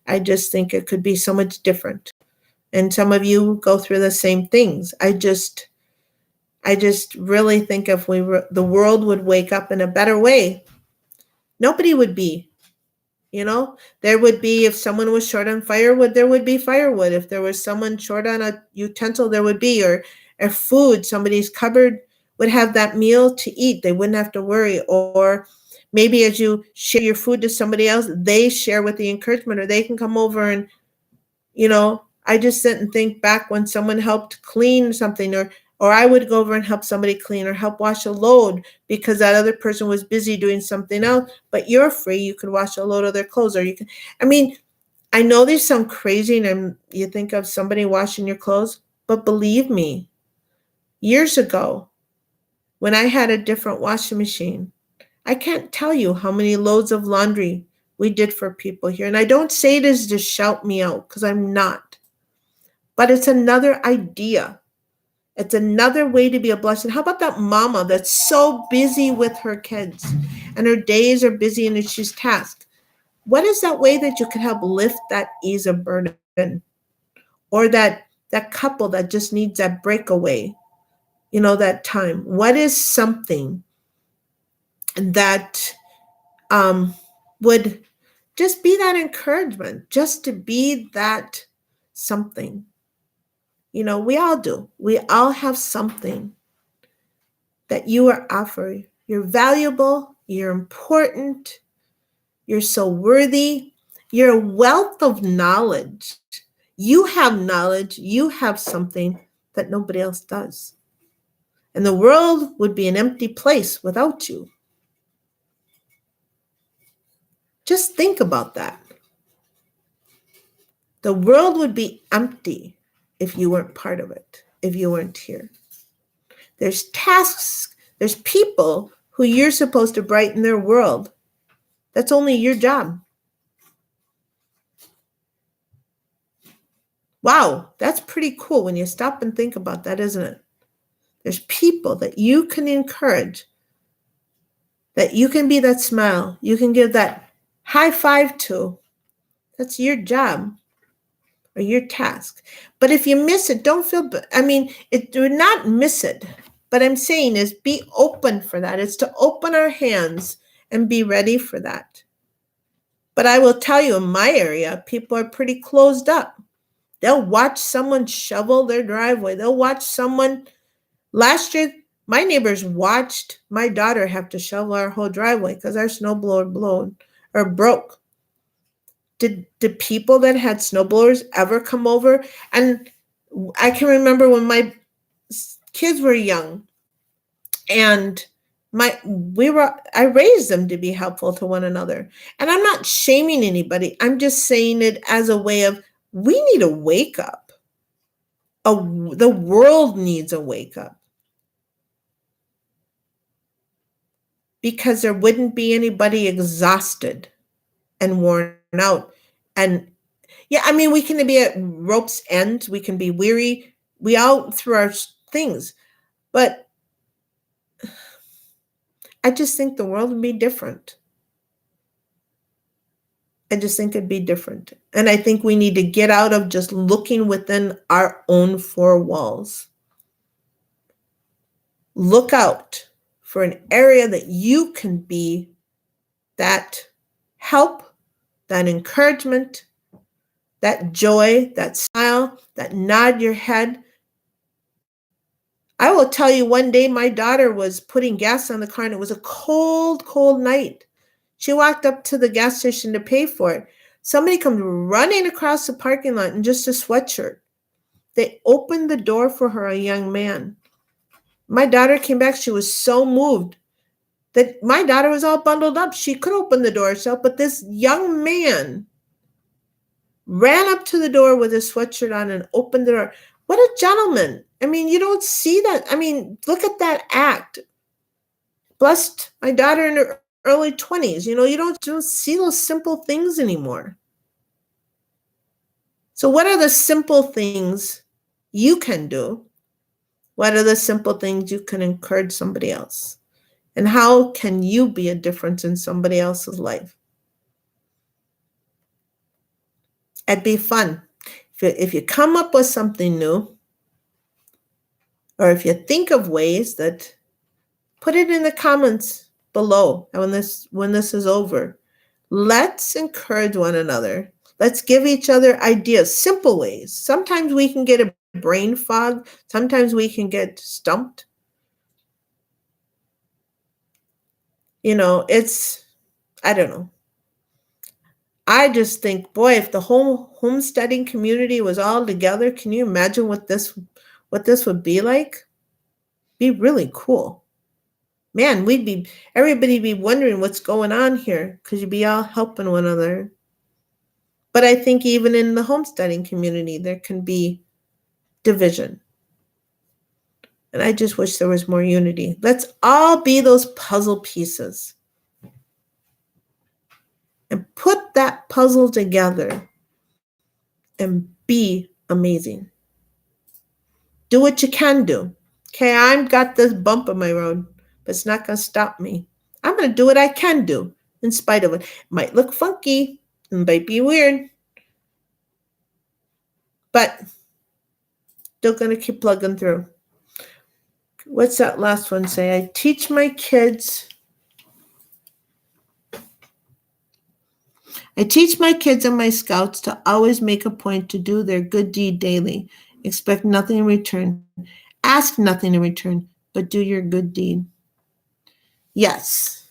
I just think it could be so much different. And some of you go through the same things. I just really think if the world would wake up in a better way, nobody would be, there would be, if someone was short on firewood, there would be firewood. If there was someone short on a utensil, there would be, or food, somebody's cupboard would have that meal to eat. They wouldn't have to worry. Or maybe as you share your food to somebody else, they share with the encouragement, or they can come over and, I just sit and think back when someone helped clean something, or I would go over and help somebody clean or help wash a load because that other person was busy doing something else, but you're free. You could wash a load of their clothes, or I know these sound crazy and you think of somebody washing your clothes, but believe me, years ago, when I had a different washing machine, I can't tell you how many loads of laundry we did for people here. And I don't say it as to shout me out, because I'm not. But it's another idea. It's another way to be a blessing. How about that mama that's so busy with her kids and her days are busy and she's tasked? What is that way that you can help lift that ease of burden? Or that couple that just needs that breakaway, that time? What is something that would just be that encouragement, just to be that something? We all do. We all have something that you are offering. You're valuable. You're important. You're so worthy. You're a wealth of knowledge. You have knowledge. You have something that nobody else does. And the world would be an empty place without you. Just think about that. The world would be empty if you weren't part of it, if you weren't here. There's tasks, there's people who you're supposed to brighten their world. That's only your job. Wow, that's pretty cool when you stop and think about that, isn't it? There's people that you can encourage, that you can be that smile, you can give that high five to. That's your job or your task. But if you miss it, don't feel bad. Do not miss it. But I'm saying is be open for that. It's to open our hands and be ready for that. But I will tell you, in my area, people are pretty closed up. They'll watch someone shovel their driveway. They'll watch someone. Last year, my neighbors watched my daughter have to shovel our whole driveway because our snowblower broke. Did people that had snowblowers ever come over? And I can remember when my kids were young, and I raised them to be helpful to one another. And I'm not shaming anybody. I'm just saying it as a way of, we need a wake up. The world needs a wake up. Because there wouldn't be anybody exhausted and worn out. And we can be at rope's end. We can be weary. We all, through our things. But I just think the world would be different. I just think it'd be different. And I think we need to get out of just looking within our own four walls. Look out for an area that you can be that help, that encouragement, that joy, that smile, that nod your head. I will tell you, one day my daughter was putting gas on the car and it was a cold, cold night. She walked up to the gas station to pay for it. Somebody comes running across the parking lot in just a sweatshirt. They opened the door for her, a young man. My daughter came back. She was so moved that my daughter was all bundled up. She could open the door herself, but this young man ran up to the door with his sweatshirt on and opened the door. What a gentleman. I mean, you don't see that. I mean, look at that act. Blessed my daughter in her early 20s. You don't see those simple things anymore. So what are the simple things you can do? What are the simple things you can encourage somebody else? And how can you be a difference in somebody else's life? It'd be fun. If you come up with something new, or if you think of ways that, put it in the comments below. And when this is over, let's encourage one another. Let's give each other ideas, simple ways. Sometimes we can get a brain fog. Sometimes we can get stumped. I don't know. I just think, boy, if the whole homesteading community was all together, can you imagine what this would be like? Be really cool. Man, everybody be wondering what's going on here because you'd be all helping one another. But I think even in the homesteading community, there can be division. And I just wish there was more unity. Let's all be those puzzle pieces and put that puzzle together and be amazing. Do what you can do. Okay, I've got this bump in my road, but it's not going to stop me. I'm going to do what I can do in spite of it. It might look funky, it might be weird, but still going to keep plugging through. What's that last one say? I teach my kids and my scouts to always make a point to do their good deed daily. Expect nothing in return. Ask nothing in return, but do your good deed. Yes.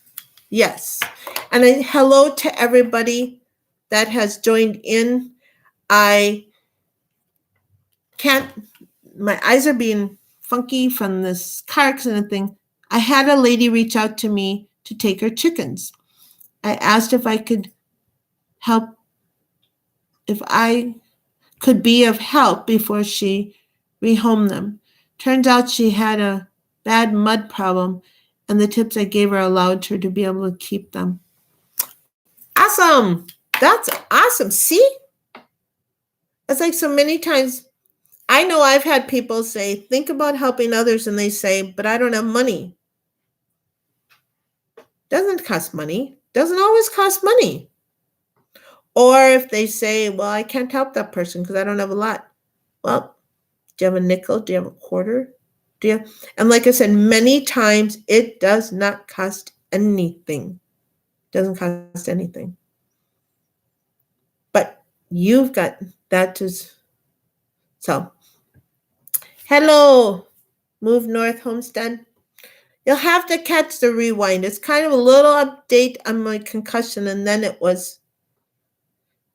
And hello to everybody that has joined in. My eyes are being funky from this car accident thing. I had a lady reach out to me to take her chickens. I asked if I could help, if I could be of help before she rehomed them. Turns out she had a bad mud problem, and the tips I gave her allowed her to be able to keep them. Awesome. That's awesome. See? It's like so many times, I know I've had people say, think about helping others, and they say, but I don't have money. Doesn't cost money. Doesn't always cost money. Or if they say, well, I can't help that person because I don't have a lot. Well, do you have a nickel? Do you have a quarter? And like I said, many times it does not cost anything. Doesn't cost anything. But you've got that to. So, hello, Move North Homestead. You'll have to catch the rewind. It's kind of a little update on my concussion, and then it was.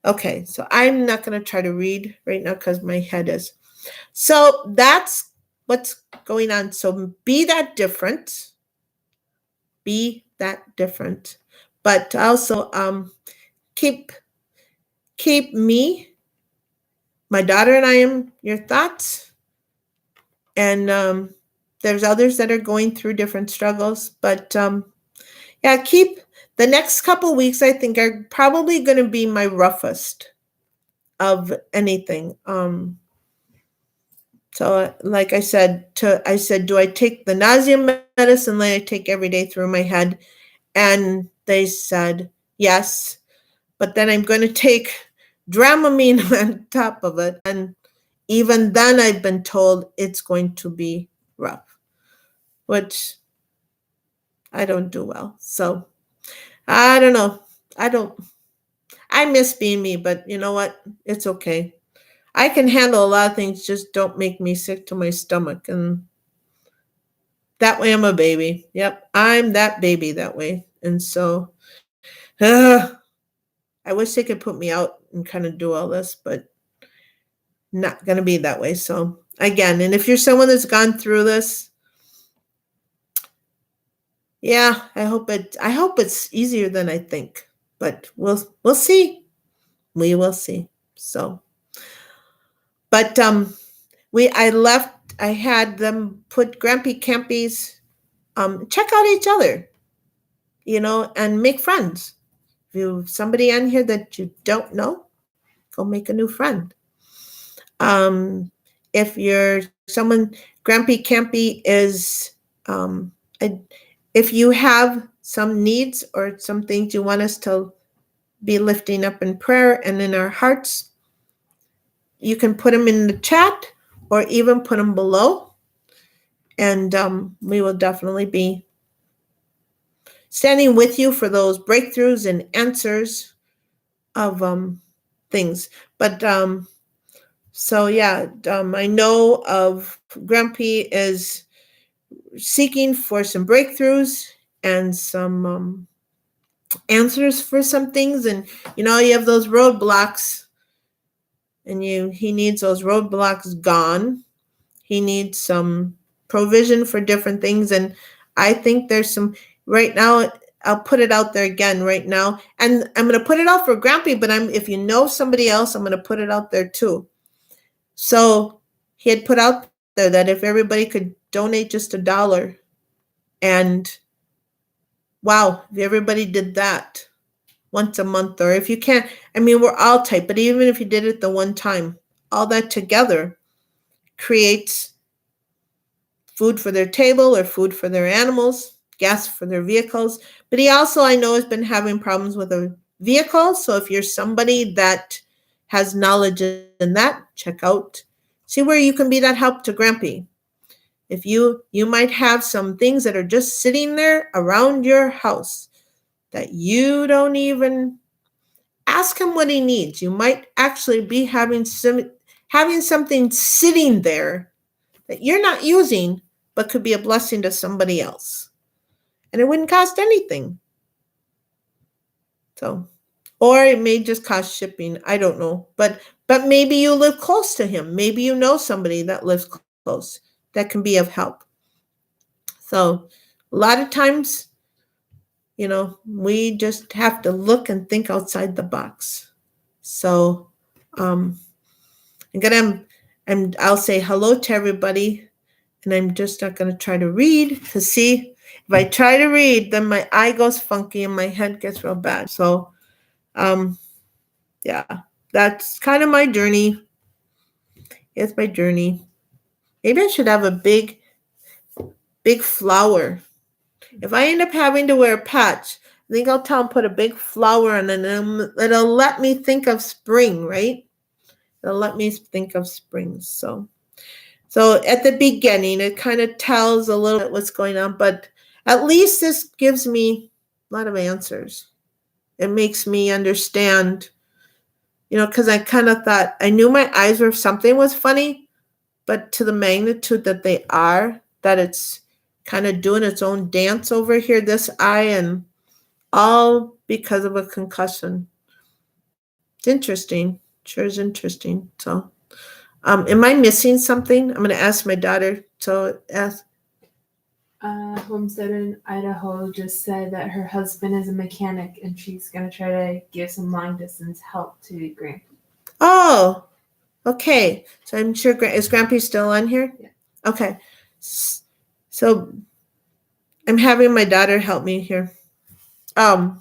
Okay, so I'm not going to try to read right now because my head is. So that's what's going on. So be that different. Be that different. But also keep me, my daughter and I in your thoughts. And there's others that are going through different struggles. But keep the next couple weeks, I think, are probably going to be my roughest of anything. So, like I said, do I take the nausea medicine that I take every day through my head? And they said yes, but then I'm going to take Dramamine on top of it. And even then, I've been told it's going to be rough, which I don't do well. So I don't know. I don't. I miss being me, but you know what? It's okay. I can handle a lot of things. Just don't make me sick to my stomach, and that way I'm a baby. Yep, I'm that baby that way. And so, I wish they could put me out and kind of do all this, but not going to be that way. So again, and if you're someone that's gone through this, yeah, I hope it's easier than I think, but we'll see. We will see. So, but I had them put Grampy Campies check out each other, and make friends. If you have somebody on here that you don't know, go make a new friend. If you're someone, Grampy Campy is, um, if you have some needs or some things you want us to be lifting up in prayer and in our hearts, you can put them in the chat or even put them below. And we will definitely be standing with you for those breakthroughs and answers of things. But so yeah, I know of Grumpy is seeking for some breakthroughs and some answers for some things, and you have those roadblocks, and he needs those roadblocks gone. He needs some provision for different things, and I think there's some right now. I'll put it out there again right now, and I'm going to put it out for Grampy, but if you know somebody else, I'm going to put it out there too. So he had put out there that if everybody could donate just $1, and wow, if everybody did that once a month, or if you can't, we're all tight, but even if you did it the one time, all that together creates food for their table or food for their animals, gas for their vehicles. But he also, I know, has been having problems with a vehicle. So if you're somebody that has knowledge in that, check out, see where you can be that help to Grampy. If you might have some things that are just sitting there around your house that you don't even ask him what he needs. You might actually be having something sitting there that you're not using, but could be a blessing to somebody else. And it wouldn't cost anything. So, or it may just cost shipping. I don't know. But maybe you live close to him. Maybe you know somebody that lives close that can be of help. So a lot of times, we just have to look and think outside the box. So I'll say hello to everybody, and I'm just not going to try to read, because see, if I try to read, then my eye goes funky and my head gets real bad. So yeah, that's kind of my journey. It's my journey. Maybe I should have a big flower. If I end up having to wear a patch, I think I'll tell him put a big flower in, and then it'll let me think of spring, right? It'll let me think of spring. So at the beginning, it kind of tells a little bit what's going on, but at least this gives me a lot of answers. It makes me understand, because I kind of thought, I knew my eyes were, something was funny, but to the magnitude that they are, that it's kind of doing its own dance over here, this eye, and all because of a concussion. It's interesting. Sure is interesting. So, am I missing something? I'm going to ask my daughter. So ask. Homestead in Idaho just said that her husband is a mechanic, and she's going to try to give some long distance help to Grandpa. Oh, okay. So I'm sure, is Grampy still on here? Yeah. Okay. So I'm having my daughter help me here. Oh,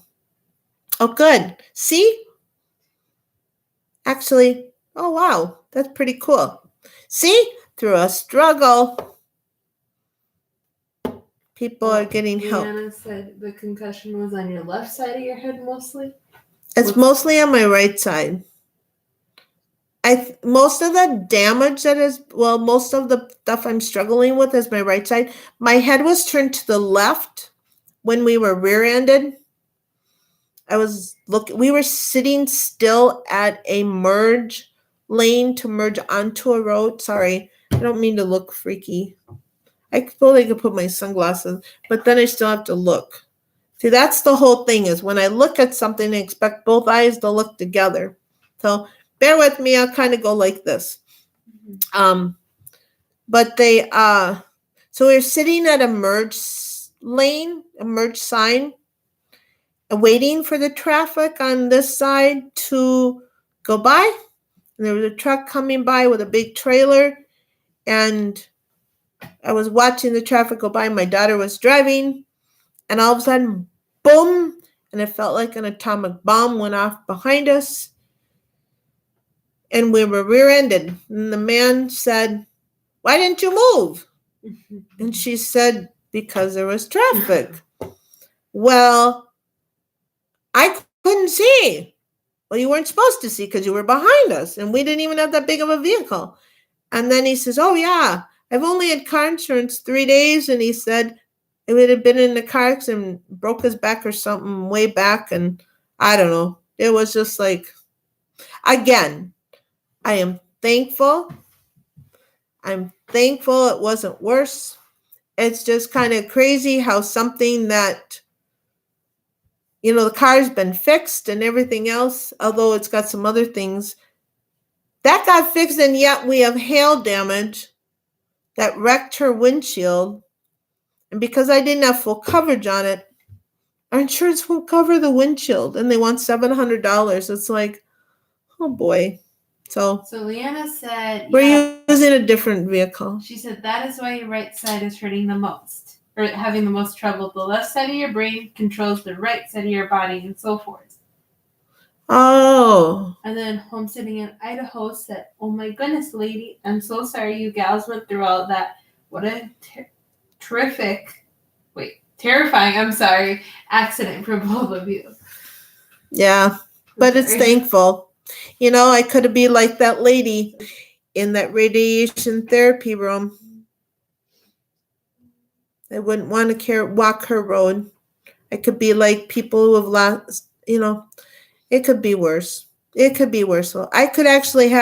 good. See? Actually, oh, wow. That's pretty cool. See? through a struggle. People are getting help. Leanna said the concussion was on your left side of your head mostly. It's mostly on my right side. Most of the damage most of the stuff I'm struggling with is my right side. My head was turned to the left when we were rear-ended. We were sitting still at a merge lane to merge onto a road. Sorry, I don't mean to look freaky. I suppose I could put my sunglasses, but then I still have to look. See, that's the whole thing, is when I look at something, I expect both eyes to look together. So bear with me, I'll kind of go like this. But so we're sitting at a merge lane, a merge sign, waiting for the traffic on this side to go by. And there was a truck coming by with a big trailer, and I was watching the traffic go by. My daughter was driving, and all of a sudden, boom, and it felt like an atomic bomb went off behind us, and we were rear-ended. And the man said, "Why didn't you move?" And she said, "Because there was traffic." Well, I couldn't see. Well, you weren't supposed to see because you were behind us, and we didn't even have that big of a vehicle. And then he says, "Oh, yeah, I've only had car insurance 3 days." And he said it would have been in the car accident and broke his back or something way back. And I don't know. It was just like, again, I am thankful. I'm thankful it wasn't worse. It's just kind of crazy how something that, the car's been fixed and everything else, although it's got some other things, that got fixed, and yet we have hail damage that wrecked her windshield. And because I didn't have full coverage on it, our insurance won't cover the windshield, and they want $700. It's like, oh boy. So Leanna said, we're using a different vehicle. She said that is why your right side is hurting the most, or having the most trouble. The left side of your brain controls the right side of your body, and so forth. Oh. And then Homesteading in Idaho said, "Oh my goodness, lady, I'm so sorry you gals went through all that. What a terrifying, accident for both of you." Yeah, but it's thankful. I could have been like that lady in that radiation therapy room. I wouldn't want to walk her road. I could be like people who have lost, it could be worse. It could be worse. So I could actually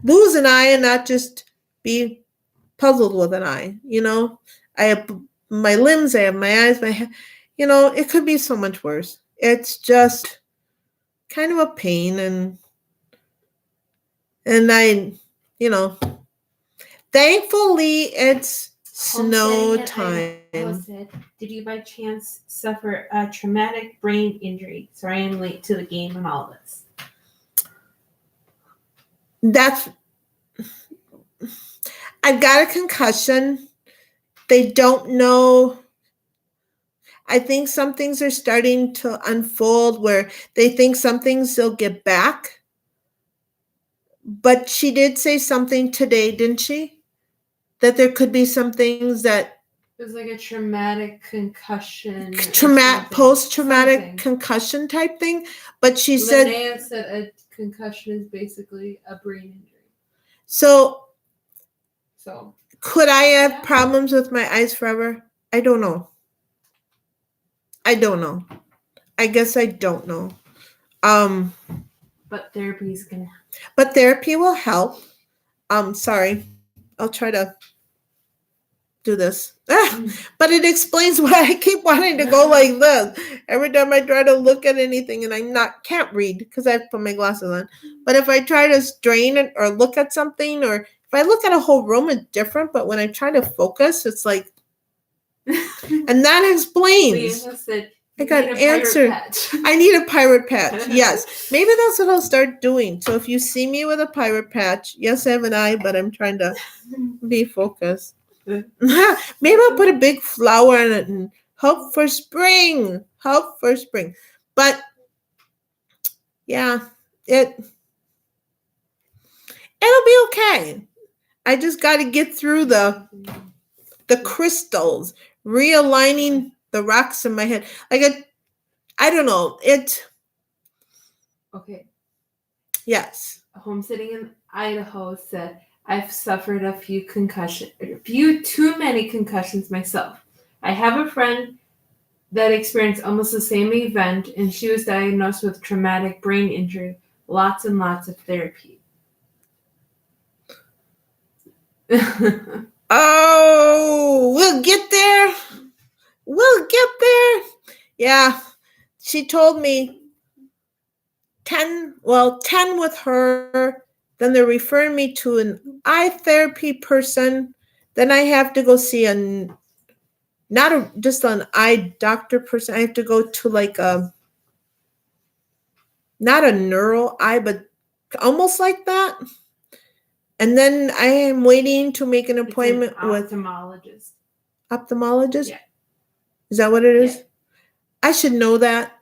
lose an eye and not just be puzzled with an eye. I have my limbs, I have my eyes, my head. It could be so much worse. It's just kind of a pain, and I, thankfully it's snow time. Said, "Did you by chance suffer a traumatic brain injury? Sorry, I'm late to the game and all this." I've got a concussion. They don't know. I think some things are starting to unfold where they think some things they'll get back. But she did say something today, didn't she? That there could be some things that... It was like a traumatic concussion. Post-traumatic concussion type thing. But she said... Linnea said a concussion is basically a brain injury. So could I have problems with my eyes forever? I don't know. I guess I don't know. But therapy's gonna help. But therapy will help. Sorry. I'll try to do this. But it explains why I keep wanting to go like this. Every time I try to look at anything, and can't read because I have to put my glasses on. But if I try to strain it or look at something, or if I look at a whole room, it's different. But when I try to focus, it's like, and that explains. I got answered. I need a pirate patch. Yes. Maybe that's what I'll start doing. So if you see me with a pirate patch, yes, I have an eye, but I'm trying to be focused. Maybe I'll put a big flower on it and hope for spring. But yeah, it'll be okay. I just got to get through the crystals, realigning the rocks in my head. Like I don't know. Okay. Yes. Homesteading in Idaho said, I've suffered a few too many concussions myself. I have a friend that experienced almost the same event, and she was diagnosed with traumatic brain injury. Lots and lots of therapy. Oh, we'll get there. We'll get there. Yeah. She told me 10 with her. Then they're referring me to an eye therapy person. Then I have to go see just an eye doctor person. I have to go to like not a neural eye, but almost like that. And then I am waiting to make an appointment with ophthalmologist. Ophthalmologist? Yeah. Is that what it is? Yeah. I should know that.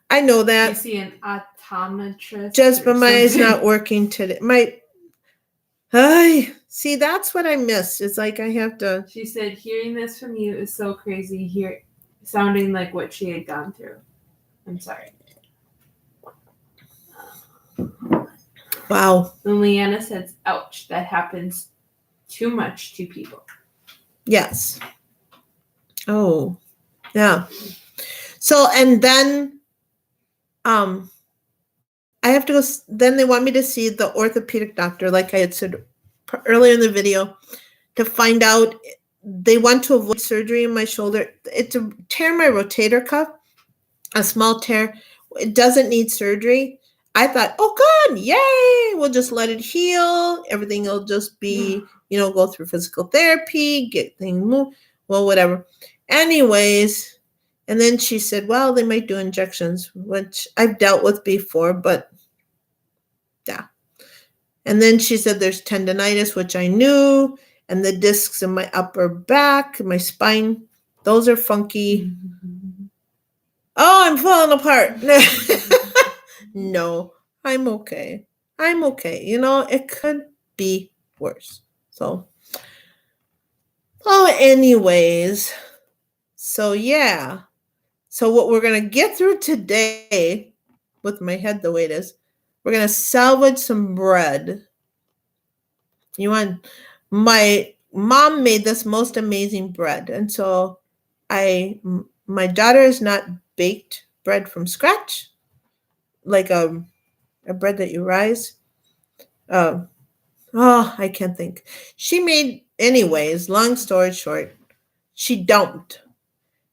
I know that. You see an optometrist. Just but my eye's not working today. See, that's what I missed. It's like I have to. She said, hearing this from you is so crazy. Sounding like what she had gone through. I'm sorry. Wow. And Leanna says, ouch, that happens too much to people. Yes. Oh, yeah. So, and then I have to go, then they want me to see the orthopedic doctor, like I had said earlier in the video, to find out. They want to avoid surgery in my shoulder. It's a tear in my rotator cuff, a small tear. It doesn't need surgery. I thought, oh, good, yay, we'll just let it heal. Everything will just be, go through physical therapy, get things moved, well, whatever. Anyways, and then she said, well, they might do injections, which I've dealt with before, but yeah. And then she said there's tendonitis, which I knew, and the discs in my upper back, my spine, those are funky. Oh, I'm falling apart. No, I'm okay. It could be worse. So, anyways, so yeah. So what we're going to get through today, with my head the way it is, we're going to salvage some bread. My mom made this most amazing bread. And so my daughter has not baked bread from scratch, like a bread that you rise. I can't think. She made, anyways, long story short, she dumped.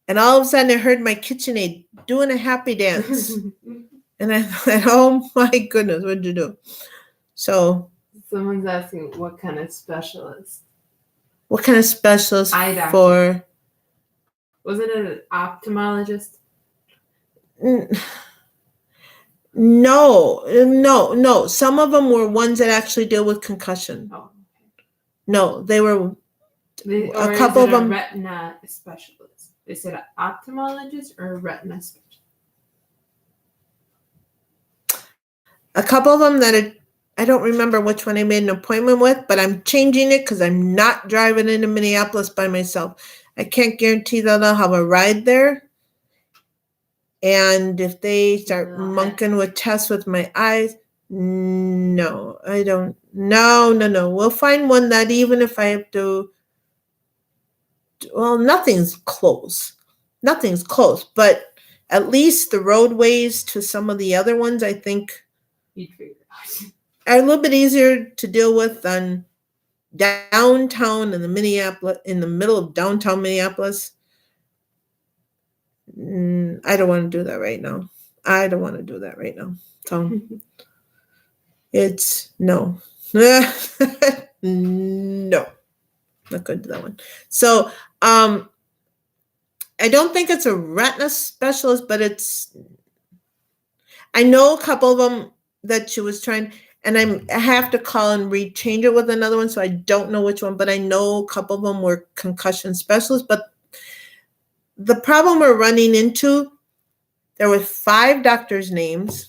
And all of a sudden I heard my KitchenAid doing a happy dance. And I thought, oh my goodness, what'd you do? So. Someone's asking what kind of specialist? What kind of specialist eye doctor. For? Wasn't it an ophthalmologist? No. Some of them were ones that actually deal with concussion. Oh, okay. No, they were a couple of them. Retina specialist. They said an ophthalmologist or a retina specialist. A couple of them that I don't remember which one I made an appointment with, but I'm changing it because I'm not driving into Minneapolis by myself. I can't guarantee that I'll have a ride there. And if they start monkeying with tests with my eyes, no, I don't. No. We'll find one that even if I have to, well, nothing's close. But at least the roadways to some of the other ones, I think, you'd figure it out. Are a little bit easier to deal with than downtown in the middle of downtown Minneapolis. I don't want to do that right now. So it's no. No. Not going to that one. So I don't think it's a retina specialist, but I know a couple of them that she was trying, and I have to call and rechange it with another one, so I don't know which one, but I know a couple of them were concussion specialists. But the problem we're running into, there were 5 doctors' names,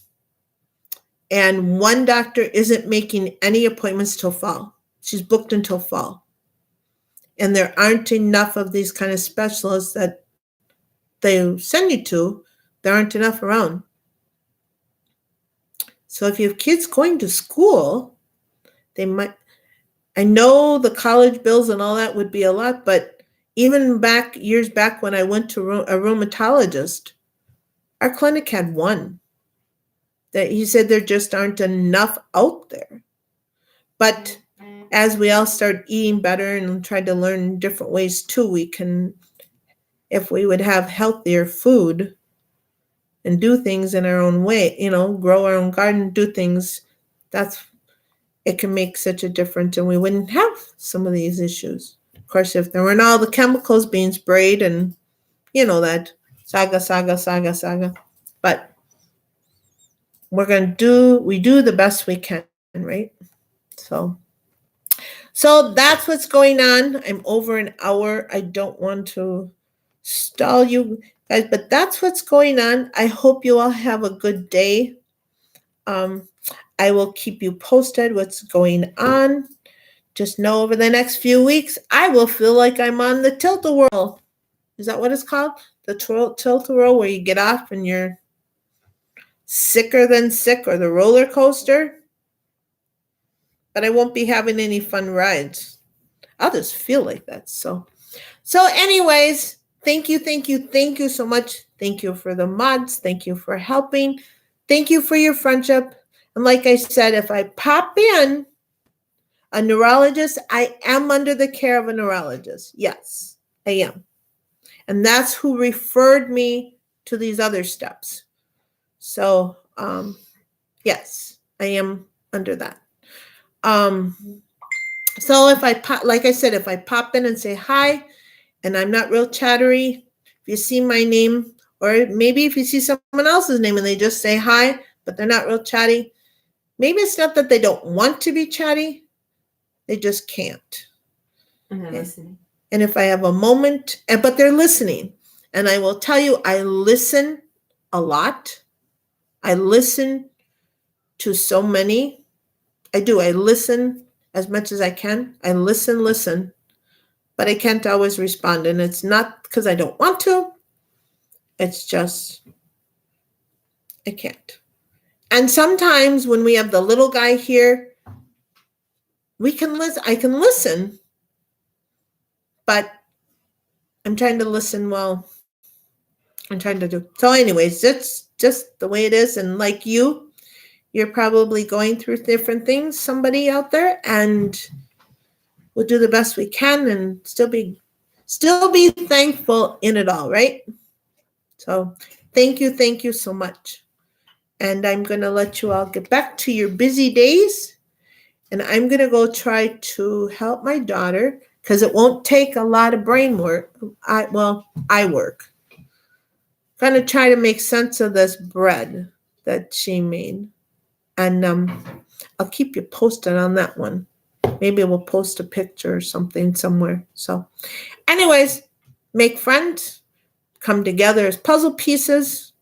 and one doctor isn't making any appointments till fall. She's booked until fall. And there aren't enough of these kind of specialists that they send you to. There aren't enough around. So if you have kids going to school, they might, I know the college bills and all that would be a lot, but even years back when I went to a rheumatologist, our clinic had one. That he said there just aren't enough out there. But as we all start eating better and try to learn different ways too, we can, if we would have healthier food and do things in our own way, grow our own garden, do things, it can make such a difference, and we wouldn't have some of these issues. Of course, if there weren't all the chemicals being sprayed and, that saga. But we do the best we can, right? So that's what's going on. I'm over an hour. I don't want to stall you guys, but that's what's going on. I hope you all have a good day. I will keep you posted what's going on. Just know over the next few weeks, I will feel like I'm on the tilt-a-whirl. Is that what it's called? The tilt-a-whirl, where you get off and you're sicker than sick, or the roller coaster. But I won't be having any fun rides. I'll just feel like that. So anyways, thank you so much. Thank you for the mods. Thank you for helping. Thank you for your friendship. And like I said, if I pop in a neurologist, I am under the care of a neurologist. Yes, I am. And that's who referred me to these other steps. So, yes, I am under that. So if I pop in and say hi, and I'm not real chattery, if you see my name, or maybe if you see someone else's name and they just say hi, but they're not real chatty, maybe it's not that they don't want to be chatty, they just can't. And they're listening. And if I have a moment, but they're listening, and I will tell you, I listen a lot. I listen to so many. I do. I listen as much as I can. I listen, but I can't always respond. And it's not because I don't want to. It's just, I can't. And sometimes when we have the little guy here, I can listen, but I'm trying to listen while I'm trying to do. So anyways, that's just the way it is. And like you're probably going through different things, somebody out there, and we'll do the best we can and still be thankful in it all, right? So thank you so much. And I'm going to let you all get back to your busy days. And I'm going to go try to help my daughter, because it won't take a lot of brain work. I work. I'm going to try to make sense of this bread that she made. And I'll keep you posted on that one. Maybe we'll post a picture or something somewhere. So anyways, make friends. Come together as puzzle pieces.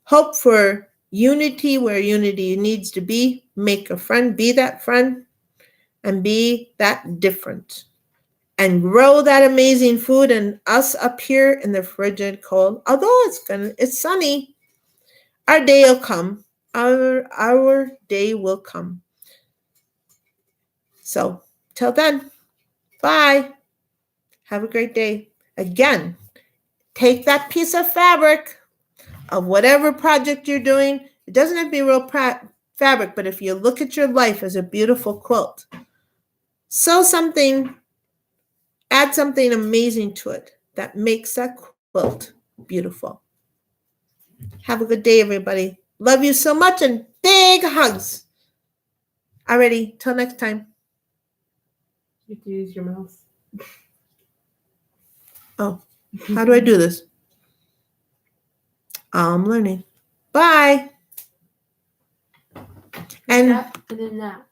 Hope for unity where unity needs to be. Make a friend. Be that friend. And be that different. And grow that amazing food. And us up here in the frigid cold, although it's sunny, our day will come. Our day will come. So till then, bye. Have a great day. Again, take that piece of fabric of whatever project you're doing. It doesn't have to be real fabric, but if you look at your life as a beautiful quilt, sew something, add something amazing to it that makes that quilt beautiful. Have a good day, everybody. Love you so much, and big hugs. Alrighty, till next time. You have to use your mouse. Oh, how do I do this? I'm learning. Bye. And then that.